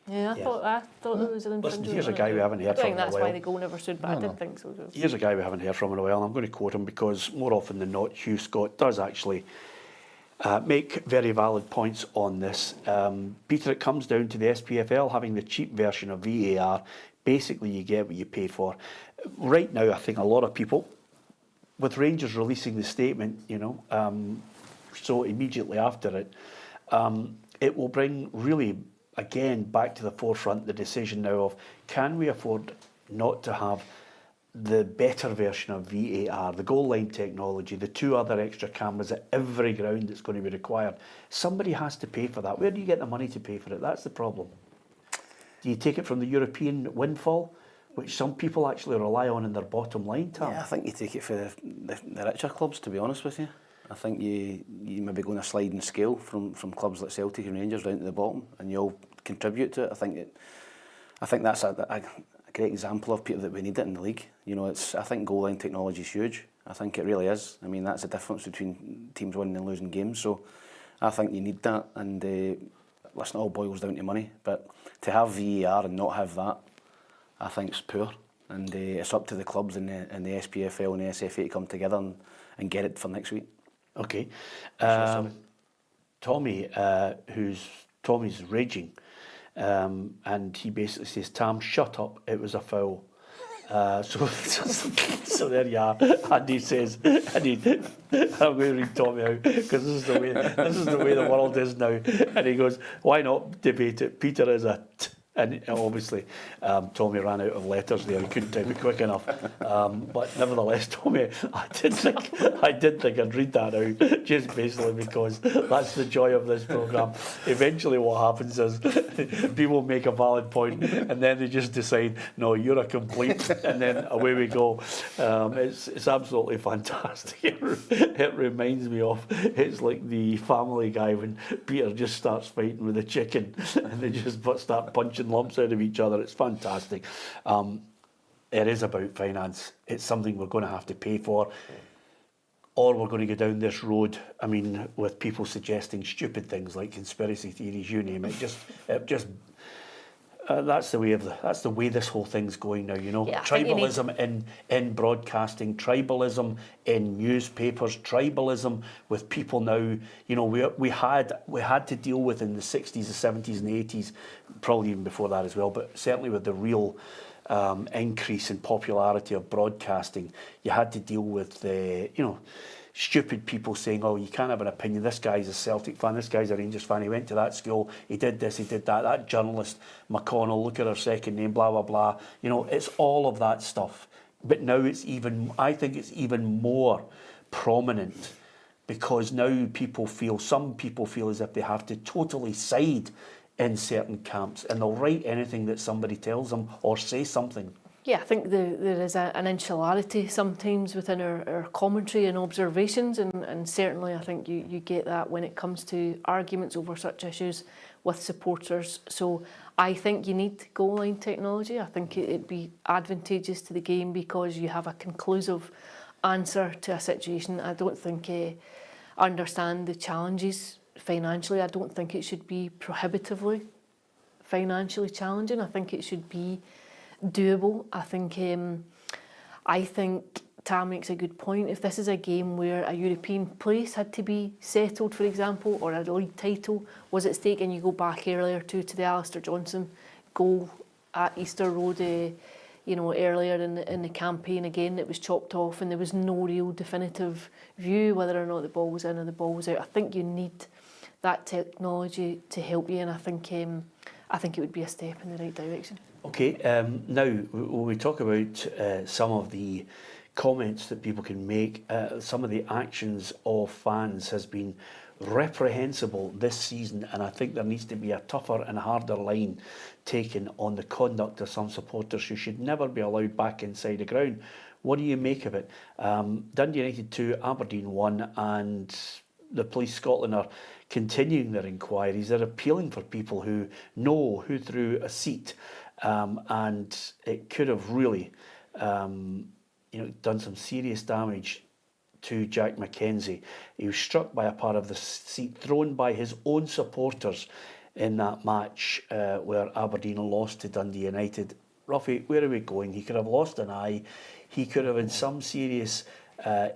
[SPEAKER 3] Yeah, I thought there was an infringement.
[SPEAKER 1] Listen, here's a guy we haven't heard from in a while.
[SPEAKER 3] I think that's why the goal never stood, but I did think so.
[SPEAKER 1] Here's a guy we haven't heard from in a while, and I'm going to quote him because more often than not, Hugh Scott does actually make very valid points on this. Peter, it comes down to the SPFL having the cheap version of VAR. Basically, you get what you pay for. Right now, I think a lot of people, with Rangers releasing the statement, so immediately after it, it will bring really, again, back to the forefront the decision now of, can we afford not to have the better version of VAR, the goal line technology, the 2 other extra cameras at every ground that's going to be required? Somebody has to pay for that. Where do you get the money to pay for it? That's the problem. Do you take it from the European windfall, which some people actually rely on in their bottom line tab?
[SPEAKER 4] Yeah, I think you take it for the richer clubs, to be honest with you. I think you maybe go on a sliding scale from clubs like Celtic and Rangers down to the bottom, and you all contribute to it. I think that's a great example of people that we need it in the league. I think goal line technology is huge. I think it really is. I mean, that's the difference between teams winning and losing games. So I think you need that, and listen, it all boils down to money. But to have VAR and not have that, I think it's poor. And it's up to the clubs and the SPFL and the SFA to come together and get it for next week.
[SPEAKER 1] Okay. Tommy's raging and he basically says, "Tam, shut up, it was a foul." So there you are. And he says, I'm going to read Tommy out because this is the way the world is now. And he goes, "Why not debate it? Peter is a t." And obviously, Tommy ran out of letters there. He couldn't type it quick enough. But nevertheless, Tommy, I did think I'd read that out, just basically because that's the joy of this programme. Eventually what happens is people make a valid point and then they just decide, no, you're a complete, and then away we go. It's absolutely fantastic. It reminds me of, it's like the Family Guy when Peter just starts fighting with the chicken and they just start punching lumps out of each other. It's fantastic. It is about finance. It's something we're going to have to pay for, or we're going to go down this road. I mean, with people suggesting stupid things like conspiracy theories, you name it. That's the way this whole thing's going now. You know,
[SPEAKER 3] yeah,
[SPEAKER 1] tribalism in broadcasting, tribalism in newspapers, tribalism with people now. You know, we had to deal with in the 60s, the 70s, and the 80s, probably even before that as well. But certainly with the real increase in popularity of broadcasting, you had to deal with stupid people saying, "Oh, you can't have an opinion. This guy's a Celtic fan. This guy's a Rangers fan. He went to that school. He did this. He did that. That journalist, McConnell, look at her second name, blah, blah, blah." You know, it's all of that stuff. But now I think it's even more prominent because now some people feel as if they have to totally side in certain camps and they'll write anything that somebody tells them or say something.
[SPEAKER 3] Yeah, I think there is an insularity sometimes within our commentary and observations, and certainly I think you get that when it comes to arguments over such issues with supporters. So I think you need goal line technology. I think it'd be advantageous to the game because you have a conclusive answer to a situation. I don't think I understand the challenges financially. I don't think it should be prohibitively financially challenging. I think it should be doable. I think Tam makes a good point. If this is a game where a European place had to be settled, for example, or a league title was at stake, and you go back earlier to the Alistair Johnson goal at Easter Road, earlier in the campaign, again, it was chopped off and there was no real definitive view whether or not the ball was in or the ball was out. I think you need that technology to help you, and I think it would be a step in the right direction.
[SPEAKER 1] Okay, now when we talk about some of the comments that people can make, some of the actions of fans has been reprehensible this season, and I think there needs to be a tougher and harder line taken on the conduct of some supporters who should never be allowed back inside the ground. What do you make of it? Dundee United 2, Aberdeen 1, and the Police Scotland are continuing their inquiries. They're appealing for people who know who threw a seat, and it could have really done some serious damage to Jack MacKenzie. He was struck by a part of the seat thrown by his own supporters in that match where Aberdeen lost to Dundee United. Ruffy, where are we going? He could have lost an eye. He could have had some serious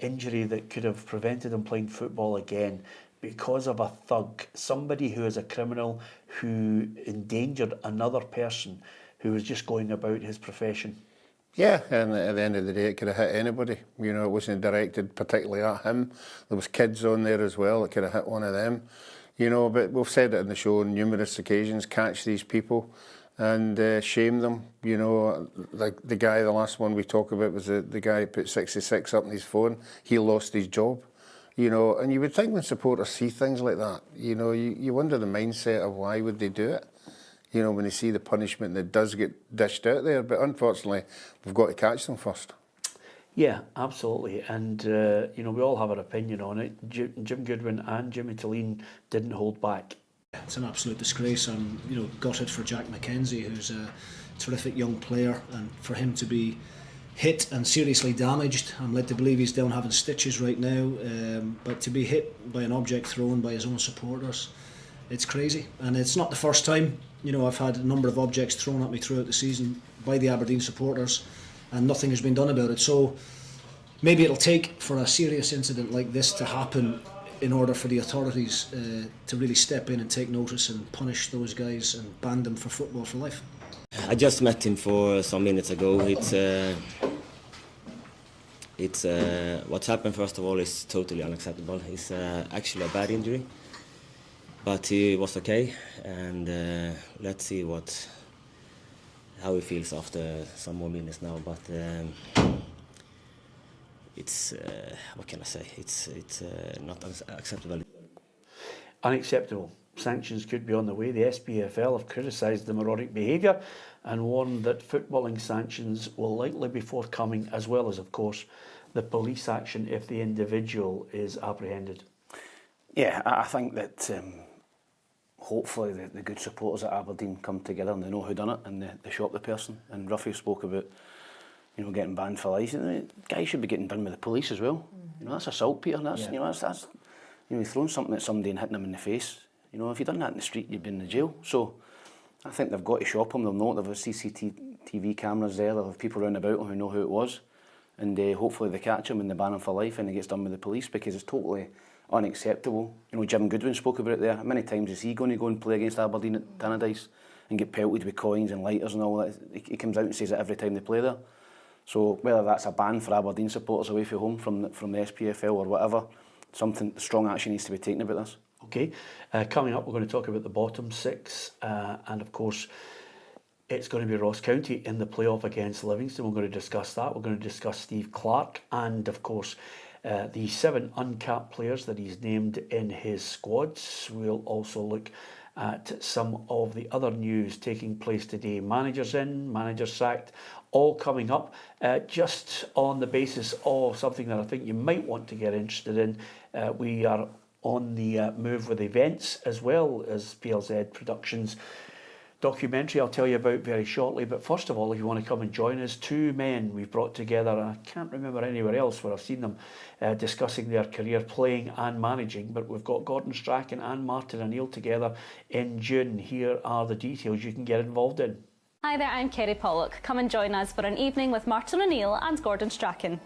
[SPEAKER 1] injury that could have prevented him playing football again because of a thug, somebody who is a criminal who endangered another person who was just going about his profession.
[SPEAKER 2] Yeah, and at the end of the day, it could have hit anybody. You know, it wasn't directed particularly at him. There was kids on there as well. It could have hit one of them. You know, but we've said it in the show on numerous occasions, catch these people and shame them. You know, like the guy, the last one we talked about was the guy who put 66 up on his phone. He lost his job. You know, and you would think when supporters see things like that, you know, you wonder the mindset of why would they do it. You know, when they see the punishment that does get dished out there. But unfortunately, we've got to catch them first.
[SPEAKER 1] Yeah, absolutely. And, we all have our opinion on it. Jim Goodwin and Jimmy Talleen didn't hold back.
[SPEAKER 7] It's an absolute disgrace. I'm, gutted for Jack MacKenzie, who's a terrific young player, and for him to be hit and seriously damaged. I'm led to believe he's down having stitches right now. But to be hit by an object thrown by his own supporters, it's crazy. And it's not the first time. I've had a number of objects thrown at me throughout the season by the Aberdeen supporters, and nothing has been done about it. So maybe it'll take for a serious incident like this to happen in order for the authorities to really step in and take notice and punish those guys and ban them for football for life?
[SPEAKER 8] I just met him for some minutes ago. It's what's happened. First of all, is totally unacceptable. It's actually a bad injury, but he was okay, and let's see how he feels after some more minutes now. But it's what can I say? It's not acceptable.
[SPEAKER 1] Unacceptable. Sanctions could be on the way. The SPFL have criticised the moronic behaviour and warned that footballing sanctions will likely be forthcoming, as well as, of course, the police action if the individual is apprehended.
[SPEAKER 4] Yeah, I think that hopefully the good supporters at Aberdeen come together and they know who done it and they shot the person. And Ruffy spoke about, getting banned for life. The guy should be getting done with the police as well. That's assault, Peter. That's that's throwing something at somebody and hitting them in the face. If you'd done that in the street, you'd be in the jail. So I think they've got to shop him. They'll know they've got CCTV cameras there. They'll have people round about who know who it was. And hopefully they catch him and they ban him for life and he gets done with the police, because it's totally unacceptable. Jim Goodwin spoke about it there. How many times is he going to go and play against Aberdeen at Tynecastle and get pelted with coins and lighters and all that? He comes out and says it every time they play there. So whether that's a ban for Aberdeen supporters away from home from the SPFL or whatever, strong action needs to be taken about this.
[SPEAKER 1] Okay, coming up we're going to talk about the bottom six, and of course it's going to be Ross County in the playoff against Livingston. We're going to discuss that. We're going to discuss Steve Clarke and of course the 7 uncapped players that he's named in his squads. We'll also look at some of the other news taking place today. Managers in, managers sacked, all coming up just on the basis of something that I think you might want to get interested in. We are on the move with events as well as PLZ Productions documentary I'll tell you about very shortly. But first of all, if you want to come and join us, 2 men we've brought together. I can't remember anywhere else where I've seen them discussing their career playing and managing, but we've got Gordon Strachan and Martin O'Neill together in June. Here are the details you can get involved in.
[SPEAKER 9] Hi there, I'm Kerry Pollock. Come and join us for an evening with Martin O'Neill and Gordon Strachan.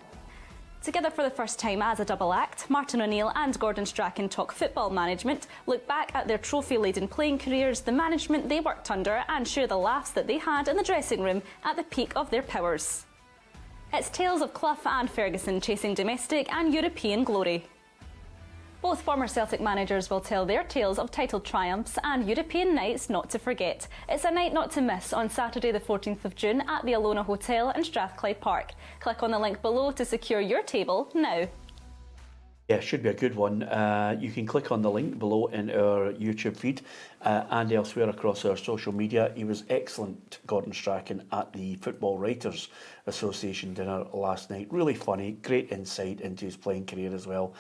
[SPEAKER 9] Together for the first time as a double act, Martin O'Neill and Gordon Strachan talk football management, look back at their trophy-laden playing careers, the management they worked under, and share the laughs that they had in the dressing room at the peak of their powers. It's tales of Clough and Ferguson chasing domestic and European glory. Both former Celtic managers will tell their tales of title triumphs and European nights not to forget. It's a night not to miss on Saturday the 14th of June at the Alona Hotel in Strathclyde Park. Click on the link below to secure your table now.
[SPEAKER 1] Yeah, should be a good one. You can click on the link below in our YouTube feed and elsewhere across our social media. He was excellent, Gordon Strachan, at the Football Writers Association dinner last night. Really funny, great insight into his playing career as well.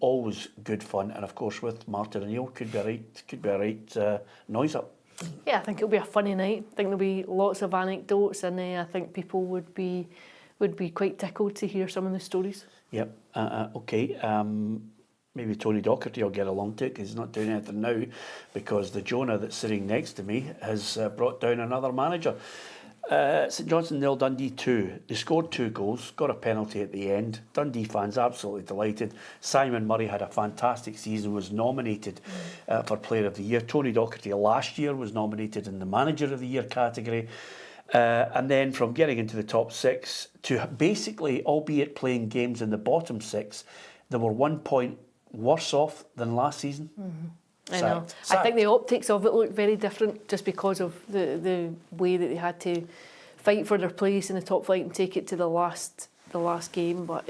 [SPEAKER 1] Always good fun, and of course with Martin O'Neill, could be a right noise up.
[SPEAKER 3] Yeah, I think it'll be a funny night. I think there'll be lots of anecdotes, and I think people would be quite tickled to hear some of the stories.
[SPEAKER 1] Yep. Okay. Maybe Tony Docherty will get along to it because he's not doing anything now, because the Jonah that's sitting next to me has brought down another manager. St Johnstone 0, Dundee 2. They scored 2 goals, got a penalty at the end. Dundee fans absolutely delighted. Simon Murray had a fantastic season, was nominated for Player of the Year. Tony Docherty last year was nominated in the Manager of the Year category. And then from getting into the top 6 to basically, albeit playing games in the bottom 6, they were 1 point worse off than last season.
[SPEAKER 3] Mm-hmm. I know. I think the optics of it looked very different just because of the way that they had to fight for their place in the top flight and take it to the last game. But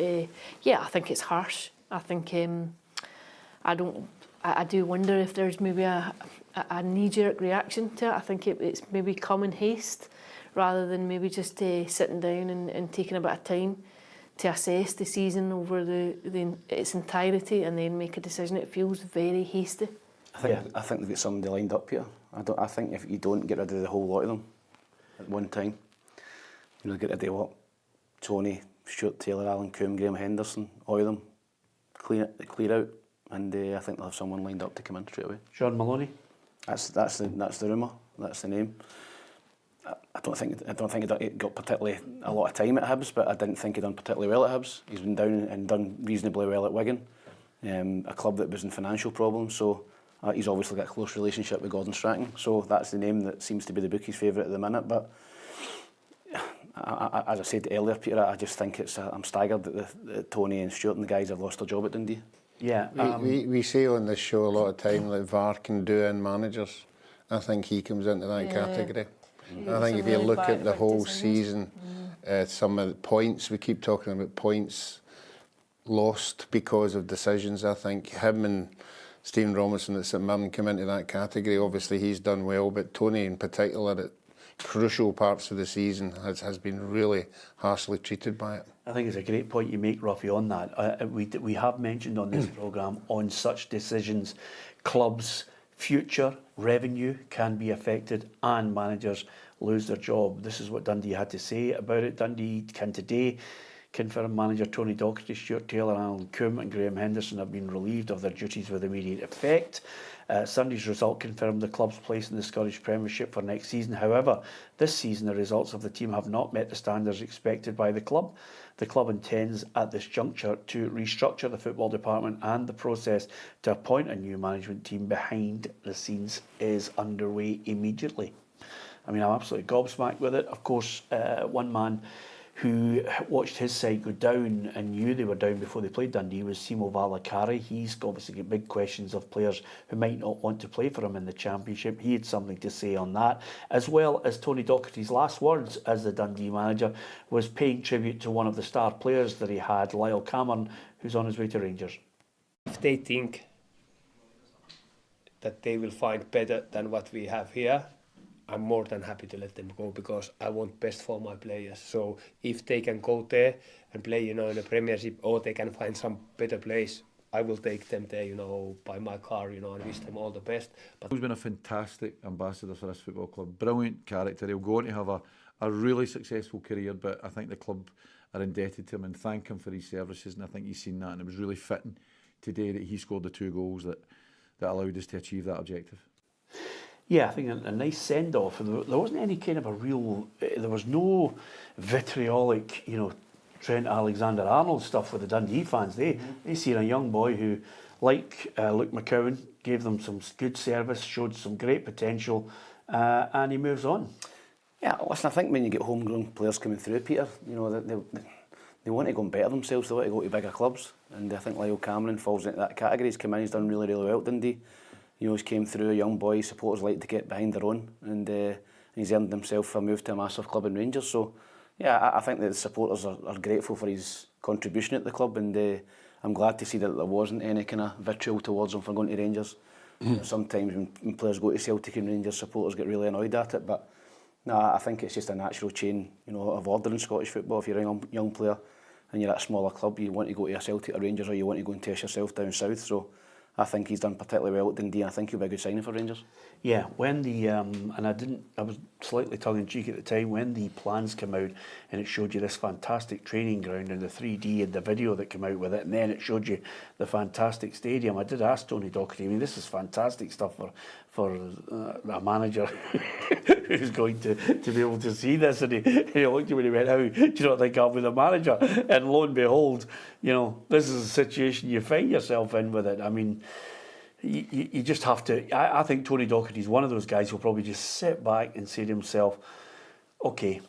[SPEAKER 3] yeah, I think it's harsh. I think I do wonder if there's maybe a knee-jerk reaction to it. I think it's maybe come in haste, rather than maybe just sitting down and taking a bit of time to assess the season over its entirety and then make a decision. It feels very hasty.
[SPEAKER 4] I think they've got somebody lined up here. I think if you don't get rid of the whole lot of them at one time, get rid of what? Tony, Stuart Taylor, Alan Coombe, Graham Henderson, all of them, clear out, and I think they'll have someone lined up to come in straight away.
[SPEAKER 1] Sean Maloney.
[SPEAKER 4] That's the rumour. That's the name. I don't think he got particularly a lot of time at Hibs, but I didn't think he done particularly well at Hibs. He's been down and done reasonably well at Wigan. a club that was in financial problems. So he's obviously got a close relationship with Gordon Strachan. So that's the name that seems to be the bookies' favourite at the minute. But as I said earlier, Peter, I just think I'm staggered that Tony and Stuart and the guys have lost their job at Dundee.
[SPEAKER 1] Yeah,
[SPEAKER 2] we say on this show a lot of time that VAR can do in managers. I think he comes into that category. I think if you look at the whole season, some of the points, we keep talking about points lost because of decisions. I think him and Stephen Robinson at St Mirren come into that category. Obviously he's done well, but Tony in particular at crucial parts of the season has been really harshly treated by it.
[SPEAKER 1] I think it's a great point you make, Ruffy, on that. We have mentioned on this programme, on such decisions, clubs' future revenue can be affected and managers lose their job. This is what Dundee had to say about it. Dundee can today confirm manager Tony Docherty, Stuart Taylor, Alan Coombe and Graham Henderson have been relieved of their duties with immediate effect. Sunday's result confirmed the club's place in the Scottish Premiership for next season. However, this season the results of the team have not met the standards expected by the club. The club intends at this juncture to restructure the football department, and the process to appoint a new management team behind the scenes is underway immediately. I mean, I'm absolutely gobsmacked with it. Of course, one man who watched his side go down and knew they were down before they played Dundee was Simo Valakari. He's obviously got big questions of players who might not want to play for him in the Championship. He had something to say on that, as well as Tony Docherty's last words as the Dundee manager was paying tribute to one of the star players that he had, Lyall Cameron, who's on his way to Rangers.
[SPEAKER 10] If they think that they will find better than what we have here, I'm more than happy to let them go, because I want best for my players. So if they can go there and play, in the Premiership, or they can find some better place, I will take them there, by my car, and wish them all the best. But
[SPEAKER 11] he's been a fantastic ambassador for this football club. Brilliant character. He'll go on to have a really successful career, but I think the club are indebted to him and thank him for his services, and I think he's seen that, and it was really fitting today that he scored the 2 goals that allowed us to achieve that objective.
[SPEAKER 1] Yeah, I think a nice send-off. There wasn't any kind of a real... There was no vitriolic, Trent Alexander-Arnold stuff with the Dundee fans. They seen a young boy who, like Luke McCowan, gave them some good service, showed some great potential, and he moves on.
[SPEAKER 4] Yeah, listen, I think when you get homegrown players coming through, Peter, they want to go and better themselves. They want to go to bigger clubs, and I think Lyall Cameron falls into that category. He's come in, he's done really, really well at Dundee. He's came through a young boy. Supporters like to get behind their own, and he's earned himself a move to a massive club in Rangers. So, yeah, I think that the supporters are grateful for his contribution at the club, and I'm glad to see that there wasn't any kind of vitriol towards him for going to Rangers. Sometimes when players go to Celtic and Rangers, supporters get really annoyed at it, but no, I think it's just a natural chain, of order in Scottish football. If you're a young player and you're at a smaller club, you want to go to a Celtic or Rangers, or you want to go and test yourself down south. So I think he's done particularly well at Dundee, and I think he'll be a good signing for Rangers.
[SPEAKER 1] Yeah, when the I was slightly tongue-in-cheek at the time, when the plans came out and it showed you this fantastic training ground and the 3D and the video that came out with it, and then it showed you the fantastic stadium. I did ask Tony Docherty, I mean, this is fantastic stuff for a manager who's going to be able to see this, and he looked at me and he went, "How do you not think I'll be the manager?" And lo and behold, this is a situation you find yourself in with it. I mean, you just have to... I think Tony Docherty is one of those guys who'll probably just sit back and say to himself, okay,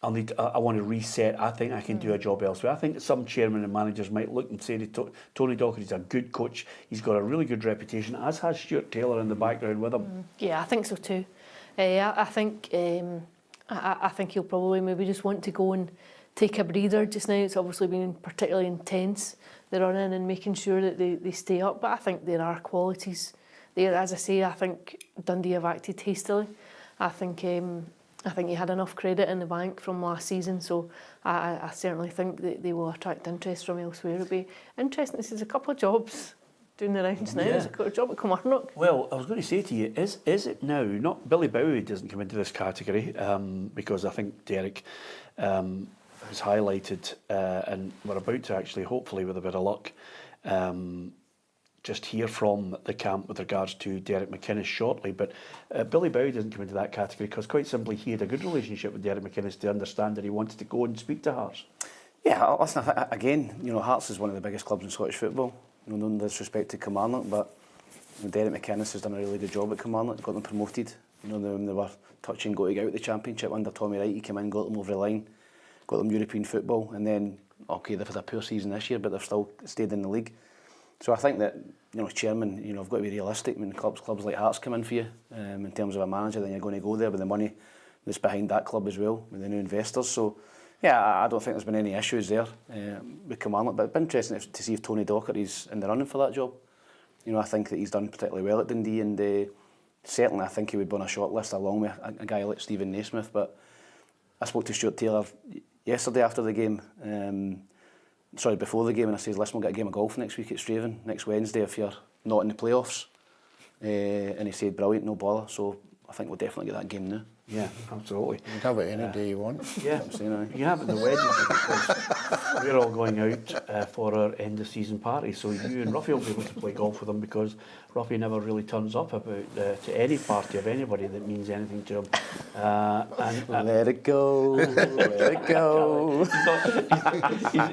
[SPEAKER 1] I want to reset. I think I can do a job elsewhere. I think that some chairmen and managers might look and say that Tony Docherty's a good coach. He's got a really good reputation, as has Stuart Taylor in the background with him.
[SPEAKER 3] Yeah, I think so too. I think he'll probably maybe just want to go and take a breather just now. It's obviously been particularly intense, the run-in, and making sure that they stay up. But I think there are qualities there. As I say, I think Dundee have acted hastily. I think he had enough credit in the bank from last season, so I certainly think that they will attract interest from elsewhere. It'll be interesting. This is a couple of jobs doing the rounds now. There's a job at Kilmarnock.
[SPEAKER 1] Well, I was going to say to you, is it now? Not Billy Bowie doesn't come into this category because I think Derek has highlighted, and we're about to actually, hopefully with a bit of luck, just hear from the camp with regards to Derek McInnes shortly. But Billy Bowie doesn't come into that category because quite simply he had a good relationship with Derek McInnes to understand that he wanted to go and speak to Hearts.
[SPEAKER 4] Yeah, listen, again, Hearts is one of the biggest clubs in Scottish football. no disrespect to Kilmarnock, but Derek McInnes has done a really good job at Kilmarnock, got them promoted. When they were touch and go to get out the Championship under Tommy Wright, he came in, got them over the line, got them European football, and then, okay, they've had a poor season this year, but they've still stayed in the league. So I think that, chairman, I've got to be realistic. When clubs like Hearts come in for you, in terms of a manager, then you're going to go there with the money that's behind that club as well, with the new investors. So, yeah, I don't think there's been any issues there with Kilmarnock, but it's been interesting to see if Tony Docherty's in the running for that job. I think that he's done particularly well at Dundee, and certainly I think he would be on a short list along with a guy like Stephen Naismith. But I spoke to Stuart Taylor yesterday after the game, before the game, and I said, listen, we'll get a game of golf next week at Straven, next Wednesday if you're not in the playoffs. And he said, brilliant, no bother. So I think we'll definitely get that game now.
[SPEAKER 1] Yeah, absolutely.
[SPEAKER 2] You can have it any day you want.
[SPEAKER 1] Yeah, you can have it in the wedding because we're all going out for our end of season party. So you and Ruffy will be able to play golf with them because Ruffy never really turns up to any party of anybody that means anything to him.
[SPEAKER 4] Let it go, let it go.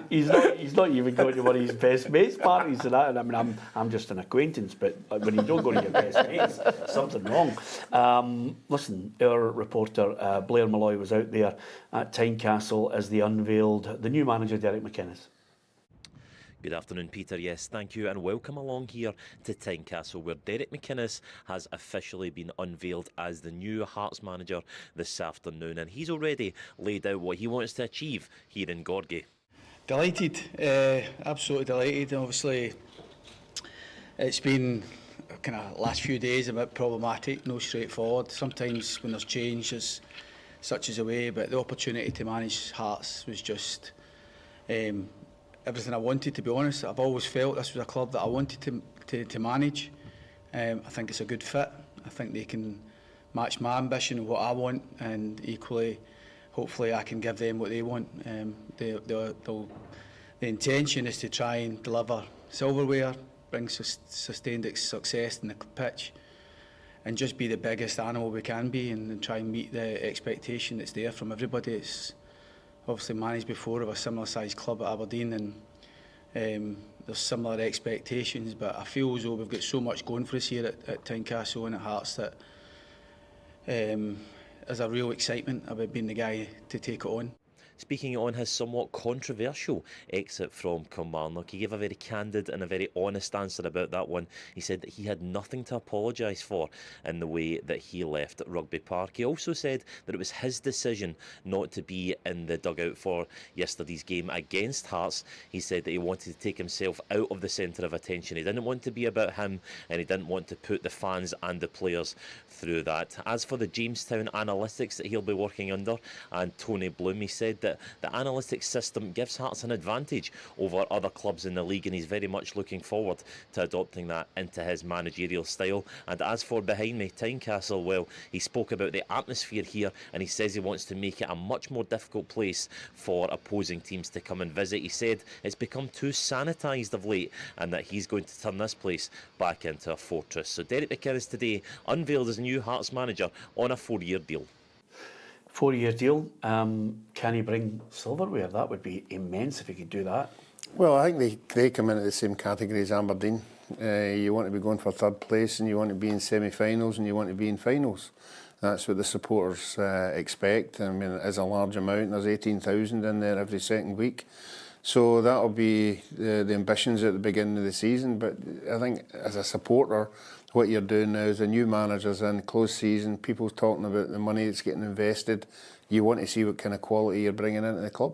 [SPEAKER 1] He's not even going to one of his best mates' parties and that. And I mean, I'm just an acquaintance, but when you don't go to your best mates, something wrong. Listen, our reporter Blair Malloy was out there at Tynecastle as they unveiled the new manager, Derek McInnes.
[SPEAKER 12] Good afternoon, Peter. Yes, thank you, and welcome along here to Tynecastle, where Derek McInnes has officially been unveiled as the new Hearts manager this afternoon, and he's already laid out what he wants to achieve here in Gorgie.
[SPEAKER 13] Delighted, absolutely delighted. Obviously, it's been kind of last few days a bit problematic, no straightforward. Sometimes when there's change, there's such as a way, but the opportunity to manage Hearts was just everything I wanted, to be honest. I've always felt this was a club that I wanted to manage. I think it's a good fit. I think they can match my ambition and what I want, and equally, hopefully I can give them what they want. The intention is to try and deliver silverware, bring sustained success in the pitch, and just be the biggest animal we can be, and try and meet the expectation that's there from everybody. It's obviously managed before of a similar sized club at Aberdeen, and there's similar expectations, but I feel as though we've got so much going for us here at Tynecastle and at Hearts that there's a real excitement about being the guy to take it on.
[SPEAKER 12] Speaking on his somewhat controversial exit from Kilmarnock, he gave a very candid and a very honest answer about that one. He said that he had nothing to apologise for in the way that he left Rugby Park. He also said that it was his decision not to be in the dugout for yesterday's game against Hearts. He said that he wanted to take himself out of the centre of attention. He didn't want to be about him, and he didn't want to put the fans and the players through that. As for the Jamestown analytics that he'll be working under, and Tony Bloom, he said that the analytics system gives Hearts an advantage over other clubs in the league, and he's very much looking forward to adopting that into his managerial style. And as for behind me, Tynecastle, well, he spoke about the atmosphere here, and he says he wants to make it a much more difficult place for opposing teams to come and visit. He said it's become too sanitised of late, and that he's going to turn this place back into a fortress. So Derek McInnes today unveiled as new Hearts manager on a 4-year deal.
[SPEAKER 1] 4-year deal. Can he bring silverware? That would be immense if he could do that.
[SPEAKER 2] Well, I think they come into the same category as Aberdeen. You want to be going for third place, and you want to be in semi-finals, and you want to be in finals. That's what the supporters expect. I mean, it is a large amount. There's 18,000 in there every second week. So that'll be the ambitions at the beginning of the season. But I think as a supporter, what you're doing now is a new manager's in, closed season, people talking about the money that's getting invested. You want to see what kind of quality you're bringing into the club.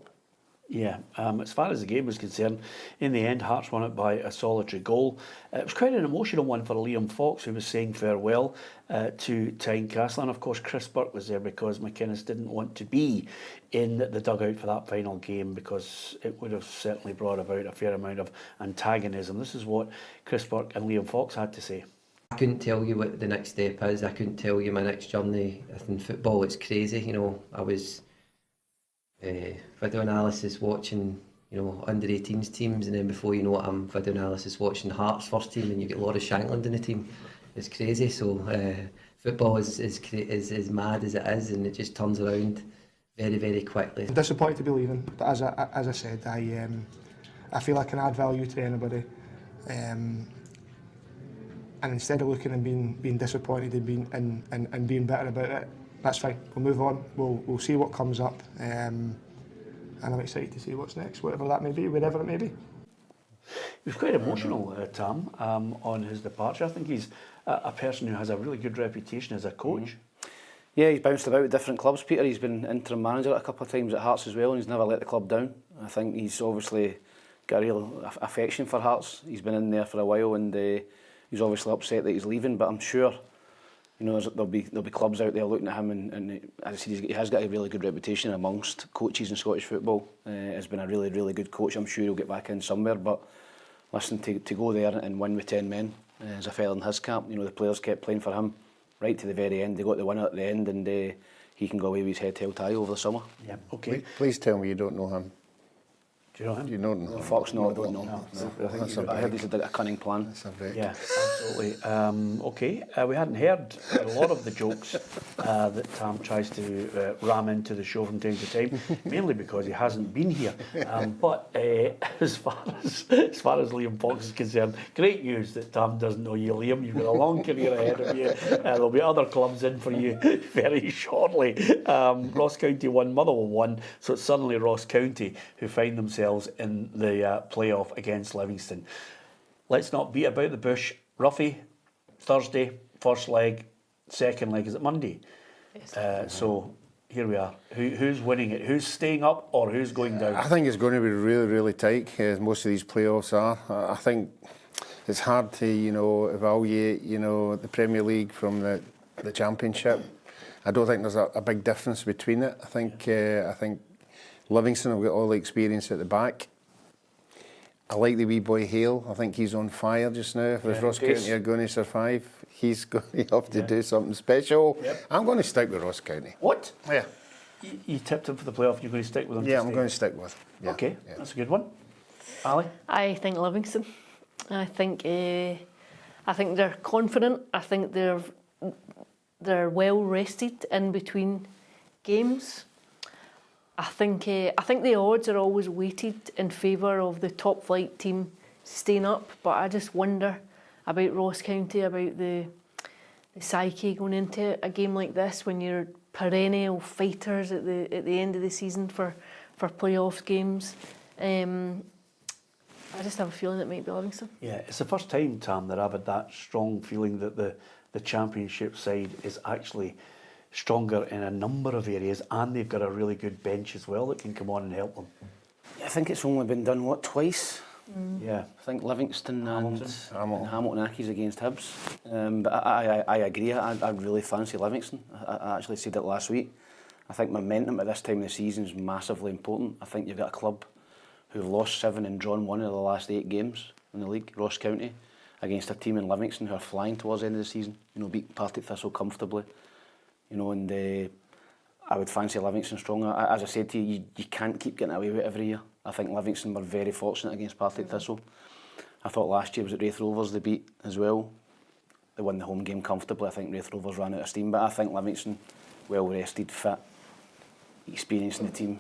[SPEAKER 1] Yeah, as far as the game was concerned, in the end, Hearts won it by a solitary goal. It was quite an emotional one for Liam Fox, who was saying farewell to Tynecastle. And of course, Chris Burke was there because McInnes didn't want to be in the dugout for that final game because it would have certainly brought about a fair amount of antagonism. This is what Chris Burke and Liam Fox had to say.
[SPEAKER 14] I couldn't tell you what the next step is. I couldn't tell you my next journey in football. It's crazy, you know. I was video analysis watching, you know, under-18s teams, and then before you know it, I'm video analysis watching Hearts first team, and you get Laurie Shankland in the team. It's crazy. So football is mad as it is, and it just turns around very, very quickly.
[SPEAKER 15] I'm disappointed to be leaving, but as I said, I feel I can add value to anybody. And instead of looking and being disappointed and being bitter about it, that's fine. We'll move on. We'll see what comes up, and I'm excited to see what's next, whatever that may be, wherever it may be.
[SPEAKER 1] He was quite emotional, Tam, on his departure. I think he's a person who has a really good reputation as a coach.
[SPEAKER 4] Yeah, he's bounced about with different clubs, Peter. He's been interim manager a couple of times at Hearts as well, and he's never let the club down. I think he's obviously got a real affection for Hearts. He's been in there for a while, and he's obviously upset that he's leaving. But I'm sure, you know, there'll be clubs out there looking at him, and as I said, he has got a really good reputation amongst coaches in Scottish football. Has been a really, really good coach. I'm sure he'll get back in somewhere. But listen, to go there and win with 10 men is a feather in his cap. You know, the players kept playing for him right to the very end. They got the winner at the end, and he can go away with his head held high over the summer.
[SPEAKER 1] Yeah, okay.
[SPEAKER 2] Please tell me you don't know him.
[SPEAKER 1] Do you know him?
[SPEAKER 2] You don't know him?
[SPEAKER 4] Fox, no, I don't know him.
[SPEAKER 2] No.
[SPEAKER 4] I heard he's a cunning plan.
[SPEAKER 2] That's a break.
[SPEAKER 1] Yeah, absolutely. Okay, we hadn't heard a lot of the jokes that Tam tries to ram into the show from time to time, mainly because he hasn't been here. But as far as Liam Fox is concerned, great news that Tam doesn't know you, Liam. You've got a long career ahead of you. There'll be other clubs in for you very shortly. Ross County won, Motherwell won, so it's suddenly Ross County who find themselves in the playoff against Livingston. Let's not beat about the bush. Ruffy, Thursday, first leg, second leg, is it Monday? Yes. So here we are. Who's winning it? Who's staying up or who's going down?
[SPEAKER 2] I think it's going to be really, really tight, as most of these playoffs are. I think it's hard to, evaluate, the Premier League from the Championship. I don't think there's a big difference between it. I think Livingston have got all the experience at the back. I like the wee boy Hale. I think he's on fire just now. If Ross County are going to survive, he's going to have to do something special. Yep. I'm going to stick with Ross County.
[SPEAKER 1] What?
[SPEAKER 2] Yeah.
[SPEAKER 1] You tipped him for the playoff. You're going to stick with him?
[SPEAKER 2] Yeah, I'm going to stick with him. Yeah.
[SPEAKER 1] Okay, that's a good one. Ali?
[SPEAKER 3] I think Livingston. I think they're confident. I think they're well rested in between games. I think the odds are always weighted in favour of the top flight team staying up, but I just wonder about Ross County, about the psyche going into a game like this when you're perennial fighters at the end of the season for playoff games. I just have a feeling it might be Livingston.
[SPEAKER 1] Yeah, it's the first time, Tam, that I've had that strong feeling that the Championship side is actually stronger in a number of areas, and they've got a really good bench as well that can come on and help them.
[SPEAKER 4] Yeah, I think it's only been done, twice?
[SPEAKER 1] Yeah.
[SPEAKER 4] I think Livingston and Hamilton Accies against Hibs. But I agree, I really fancy Livingston. I actually said it last week. I think momentum at this time of the season is massively important. I think you've got a club who've lost 7 and drawn 1 of the last 8 games in the league, Ross County, against a team in Livingston who are flying towards the end of the season, beat Partick Thistle comfortably. And I would fancy Livingston stronger. As I said to you, you can't keep getting away with it every year. I think Livingston were very fortunate against Partick Thistle. I thought last year was at Wraith Rovers they beat as well. They won the home game comfortably. I think Wraith Rovers ran out of steam, but I think Livingston, well rested, fit, experienced in the team.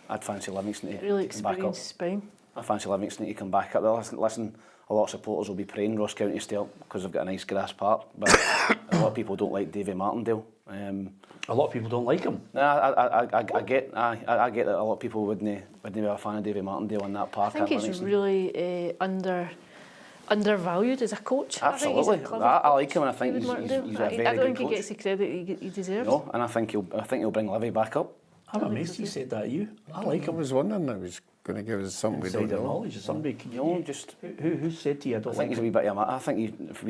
[SPEAKER 4] I'd fancy Livingston to
[SPEAKER 3] really
[SPEAKER 4] come back up.
[SPEAKER 3] Spain.
[SPEAKER 4] I fancy Livingston to come back up. Listen, a lot of supporters will be praying Ross County stay up because they've got a nice grass park, but a lot of people don't like Davy Martindale.
[SPEAKER 1] A lot of people don't like him.
[SPEAKER 4] I get that a lot of people wouldn't be a fan of Davy Martindale in that park.
[SPEAKER 3] I think he's really undervalued as a coach.
[SPEAKER 4] Absolutely, I like him, and I think he's a very good coach.
[SPEAKER 3] I don't think he gets the credit he deserves.
[SPEAKER 4] No, and I think he'll bring Livy back up.
[SPEAKER 1] I'm amazed he said that. I like him.
[SPEAKER 2] I was wondering if he was going to give us something we don't know.
[SPEAKER 1] Knowledge of somebody. Can you just who said to you? I
[SPEAKER 4] think he's a wee bit of a. I think he's a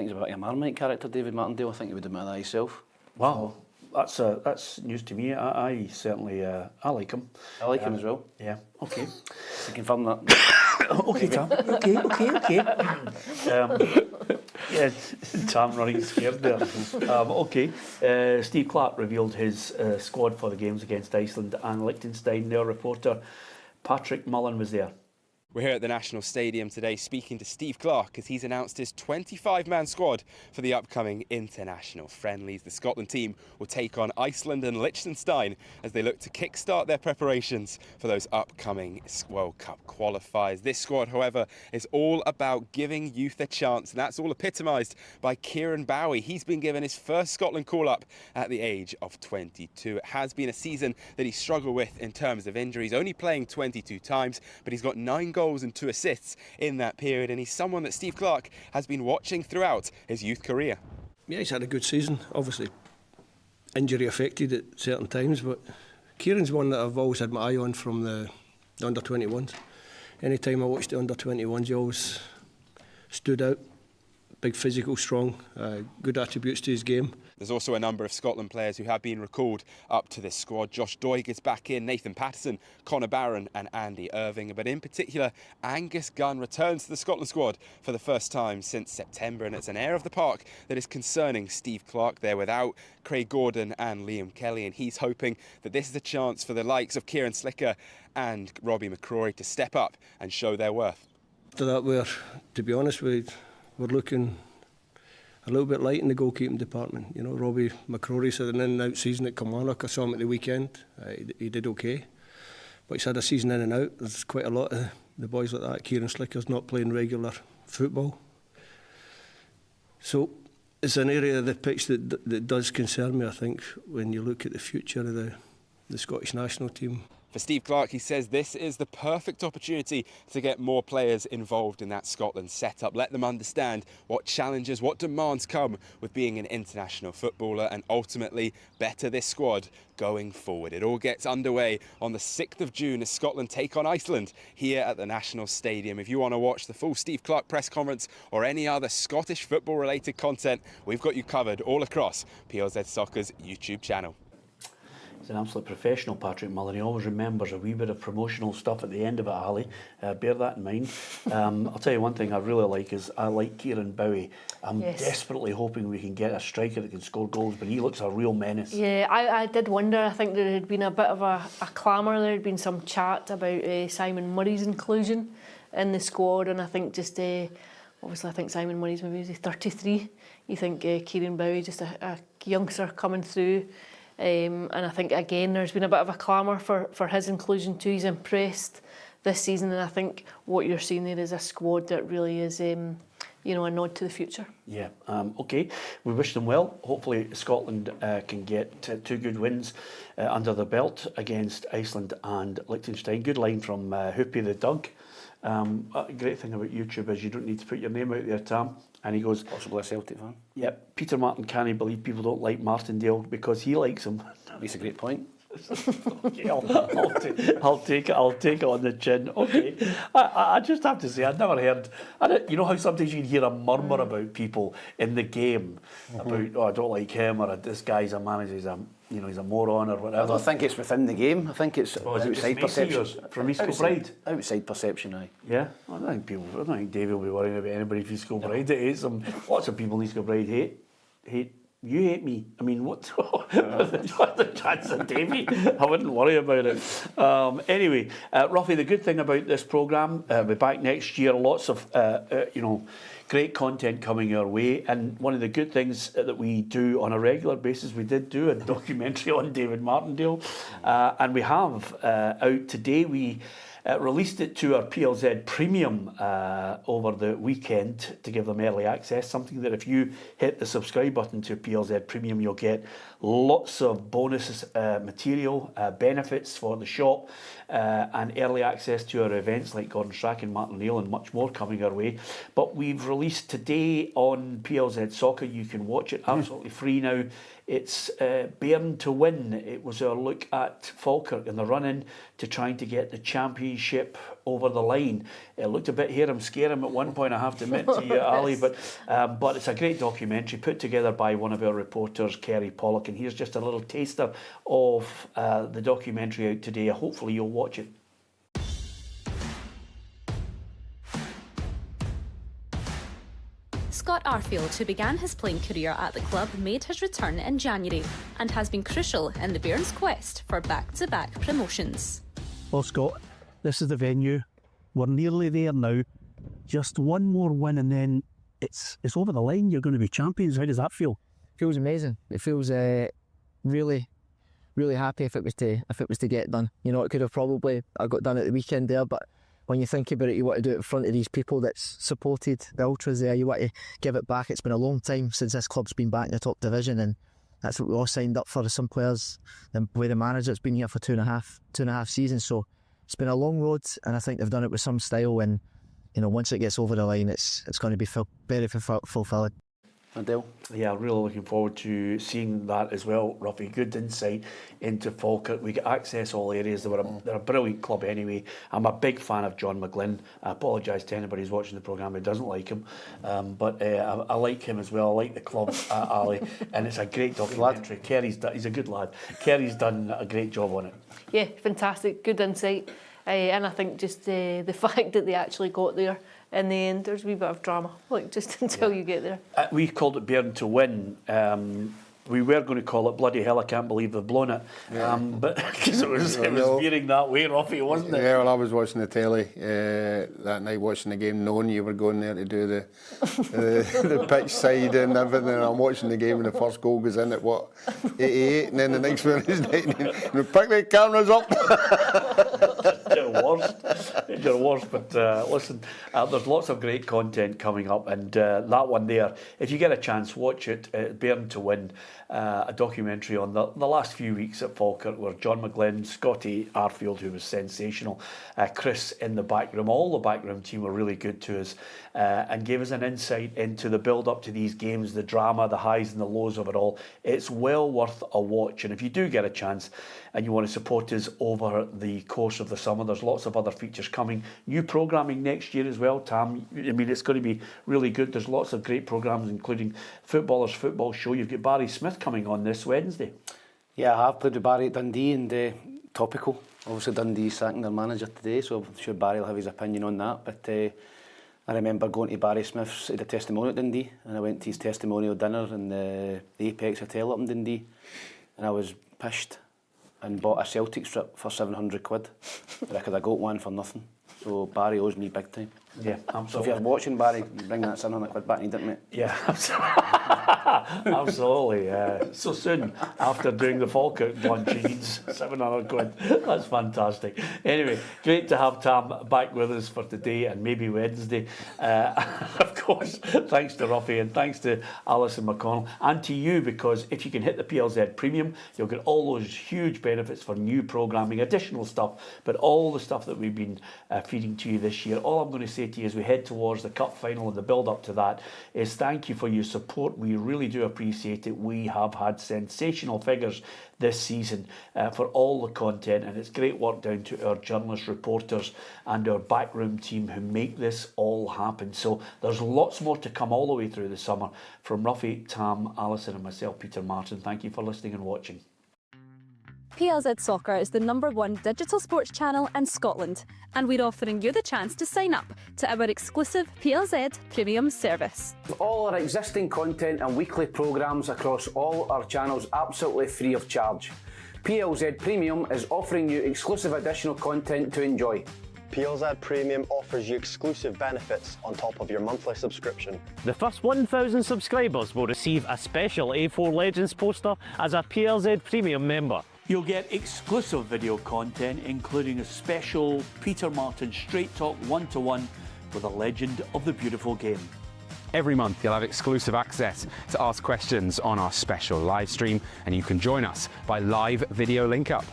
[SPEAKER 4] bit of a Marmite character, David Martindale. I think he would admit that himself.
[SPEAKER 1] Wow, that's news to me. I certainly I like him.
[SPEAKER 4] I like him as well.
[SPEAKER 1] Yeah. Okay.
[SPEAKER 4] You confirm that.
[SPEAKER 1] Okay, Tom. Okay. Yeah, Tom running scared there. Okay. Steve Clarke revealed his squad for the games against Iceland and Liechtenstein. Their reporter Patrick Mullen was there.
[SPEAKER 16] We're here at the National Stadium today speaking to Steve Clarke as he's announced his 25-man squad for the upcoming international friendlies. The Scotland team will take on Iceland and Liechtenstein as they look to kickstart their preparations for those upcoming World Cup qualifiers. This squad, however, is all about giving youth a chance, and that's all epitomised by Kieran Bowie. He's been given his first Scotland call-up at the age of 22. It has been a season that he struggled with in terms of injuries, only playing 22 times, but he's got 9 goals and 2 assists in that period, and he's someone that Steve Clarke has been watching throughout his youth career.
[SPEAKER 17] Yeah, he's had a good season, obviously injury affected at certain times, but Kieran's one that I've always had my eye on from the under-21s. Anytime I watched the under-21s, he always stood out. Big physical, strong, good attributes to his game.
[SPEAKER 16] There's also a number of Scotland players who have been recalled up to this squad. Josh Doig is back in, Nathan Patterson, Connor Barron and Andy Irving. But in particular, Angus Gunn returns to the Scotland squad for the first time since September. And it's an air of the park that is concerning Steve Clarke. They're without Craig Gordon and Liam Kelly. And he's hoping that this is a chance for the likes of Kieran Slicker and Robbie McCrory to step up and show their worth.
[SPEAKER 17] After that, to be honest, we're looking a little bit light in the goalkeeping department. You know, Robbie McCrory's had an in and out season at Kilmarnock. I saw him at the weekend. He did okay, but he's had a season in and out. There's quite a lot of the boys like that. Kieran Slicker's not playing regular football, so it's an area of the pitch that does concern me. I think when you look at the future of the Scottish national team.
[SPEAKER 16] For Steve Clarke, he says this is the perfect opportunity to get more players involved in that Scotland setup. Let them understand what challenges, what demands come with being an international footballer, and ultimately better this squad going forward. It all gets underway on the 6th of June as Scotland take on Iceland here at the National Stadium. If you want to watch the full Steve Clarke press conference or any other Scottish football related content, we've got you covered all across PLZ Soccer's YouTube channel.
[SPEAKER 1] He's an absolute professional, Patrick Maloney. He always remembers a wee bit of promotional stuff at the end of it, Ali. Bear that in mind. I'll tell you one thing I really like is I like Kieran Bowie. I'm desperately hoping we can get a striker that can score goals, but he looks a real menace.
[SPEAKER 3] Yeah, I did wonder. I think there had been a bit of a clamour. There had been some chat about Simon Murray's inclusion in the squad, and I think just obviously I think Simon Murray's maybe 33. You think Kieran Bowie, just a youngster coming through. And I think again there's been a bit of a clamour for his inclusion too. He's impressed this season, and I think what you're seeing there is a squad that really is a nod to the future.
[SPEAKER 1] Yeah, okay, we wish them well. Hopefully Scotland can get 2 good wins under the belt against Iceland and Liechtenstein. Good line from Hoopy the Dug. A great thing about YouTube is you don't need to put your name out there, Tam. And he goes,
[SPEAKER 4] possibly a Celtic fan.
[SPEAKER 1] Yeah, Peter Martin can't believe people don't like Martindale because he likes him.
[SPEAKER 4] That's a great point.
[SPEAKER 1] Okay, I'll take it on the chin. Okay, I just have to say I'd never heard. You know how sometimes you can hear a murmur about people in the game about I don't like him or this guy's a manager, he's a moron or whatever.
[SPEAKER 4] I don't think it's within the game. I think it's outside perception.
[SPEAKER 1] From East Kilbride.
[SPEAKER 4] Outside perception, aye.
[SPEAKER 1] Yeah, I don't think David will be worrying about anybody from East Kilbride. It hates him. Lots of people in East Kilbride hate. You hate me. I mean, what the chance of Davy? I wouldn't worry about it. Anyway, Ruffy, the good thing about this programme, we'll be back next year. Lots of, great content coming our way. And one of the good things that we do on a regular basis, we did do a documentary on David Martindale. And we have out today, we released it to our PLZ Premium over the weekend to give them early access, something that if you hit the subscribe button to PLZ Premium, you'll get lots of bonus material, benefits for the shop, and early access to our events like Gordon Strachan, Martin Neal and much more coming our way. But we've released today on PLZ Soccer. You can watch it absolutely free now. It's Bairn to win. It was our look at Falkirk and the run-in to trying to get the championship over the line. It looked a bit harem-scarum at one point, I have to admit to you, Ali, but it's a great documentary put together by one of our reporters, Kerry Pollock, and here's just a little taster of the documentary out today. Hopefully you'll watch it.
[SPEAKER 18] Scott Arfield, who began his playing career at the club, made his return in January and has been crucial in the Bairns' quest for back-to-back promotions.
[SPEAKER 19] Well, Scott, this is the venue We're nearly there now. Just one more win and then it's over the line. You're going to be champions. How does that feel?
[SPEAKER 20] Feels amazing. It feels really happy if it was to get done. You know, it could have probably I got done at the weekend there, but when you think about it, you want to do it in front of these people that's supported the ultras there. You want to give it back. It's been a long time since this club's been back in the top division, and that's what we all signed up for. Some players, the way the manager's been here for two and a half seasons. So it's been a long road, and I think they've done it with some style. And you know, once it gets over the line, it's going to be very fulfilling.
[SPEAKER 4] Adele?
[SPEAKER 1] Yeah, really looking forward to seeing that as well, Ruffy. Good insight into Falkirk. We get access all areas. They're a brilliant club anyway. I'm a big fan of John McGlynn. I apologise to anybody who's watching the programme who doesn't like him, but I like him as well. I like the club, Ali, and it's a great documentary. He's a good lad. Kerry's done a great job on it.
[SPEAKER 3] Yeah, fantastic, good insight, and I think just the fact that they actually got there in the end, there's a wee bit of drama, like just until you get there.
[SPEAKER 1] We called it Bearn to win. We were going to call it bloody hell, I can't believe they've blown it. But because it was veering that way, Ruffy, wasn't it?
[SPEAKER 2] Yeah, well, I was watching the telly that night, watching the game, knowing you were going there to do the pitch side and everything. And I'm watching the game, and the first goal goes in at 88, and then the next one is 19. And pick the cameras up.
[SPEAKER 1] Your worst. But listen, there's lots of great content coming up, and that one there, if you get a chance, watch it. Bearn to win. A documentary on the last few weeks at Falkirk, where John McGlynn, Scotty Arfield, who was sensational, Chris in the back room, all the backroom team were really good to us, and gave us an insight into the build up to these games, the drama, the highs and the lows of it all. It's well worth a watch, and if you do get a chance and you want to support us over the course of the summer, there's lots of other features coming, new programming next year as well, Tam. I mean, it's going to be really good. There's lots of great programmes, including Footballers Football Show. You've got Barry Smith coming on this Wednesday.
[SPEAKER 4] Yeah, I have played with Barry at Dundee, and topical. Obviously Dundee sacking their manager today, so I'm sure Barry will have his opinion on that. But I remember going to Barry Smith's at a testimonial at Dundee, and I went to his testimonial dinner in the Apex Hotel up in Dundee, and I was pissed and bought a Celtic strip for 700 quid. But I could have got one for nothing. So Barry owes me big time.
[SPEAKER 1] Yeah, absolutely.
[SPEAKER 4] So if you're watching, Barry, bring that 700 quid back, didn't it?
[SPEAKER 1] Yeah, absolutely. So soon after doing the Falkirk lunch, he needs 700 quid. That's fantastic. Anyway, great to have Tam back with us for today and maybe Wednesday. Of course, thanks to Ruffy and thanks to Alison McConnell and to you, because if you can hit the PLZ Premium, you'll get all those huge benefits for new programming, additional stuff, but all the stuff that we've been feeding to you this year. All I'm going to say to you as we head towards the cup final and the build up to that is thank you for your support. We really do appreciate it. We have had sensational figures this season for all the content, and it's great work down to our journalists, reporters and our backroom team who make this all happen. So there's lots more to come all the way through the summer. From Ruffy, Tam, Alison and myself, Peter Martin, thank you for listening and watching.
[SPEAKER 18] PLZ Soccer is the #1 digital sports channel in Scotland, and we're offering you the chance to sign up to our exclusive PLZ Premium service.
[SPEAKER 4] All our existing content and weekly programmes across all our channels absolutely free of charge. PLZ Premium is offering you exclusive additional content to enjoy.
[SPEAKER 21] PLZ Premium offers you exclusive benefits on top of your monthly subscription.
[SPEAKER 22] The first 1,000 subscribers will receive a special A4 Legends poster as a PLZ Premium member.
[SPEAKER 1] You'll get exclusive video content, including a special Peter Martin Straight Talk 1-to-1 with a legend of the beautiful game.
[SPEAKER 23] Every month you'll have exclusive access to ask questions on our special live stream, and you can join us by live video link up.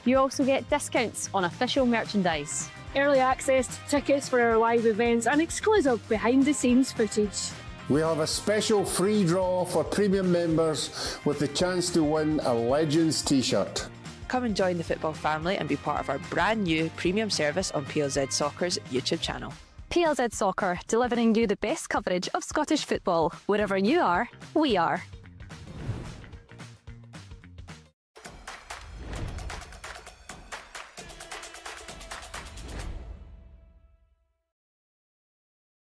[SPEAKER 24] You also get discounts on official merchandise, early access to tickets for our live events and exclusive behind the scenes footage.
[SPEAKER 2] We have a special free draw for premium members with the chance to win a Legends t-shirt.
[SPEAKER 25] Come and join the football family and be part of our brand new premium service on PLZ Soccer's YouTube channel.
[SPEAKER 18] PLZ Soccer, delivering you the best coverage of Scottish football. Wherever you are, we are.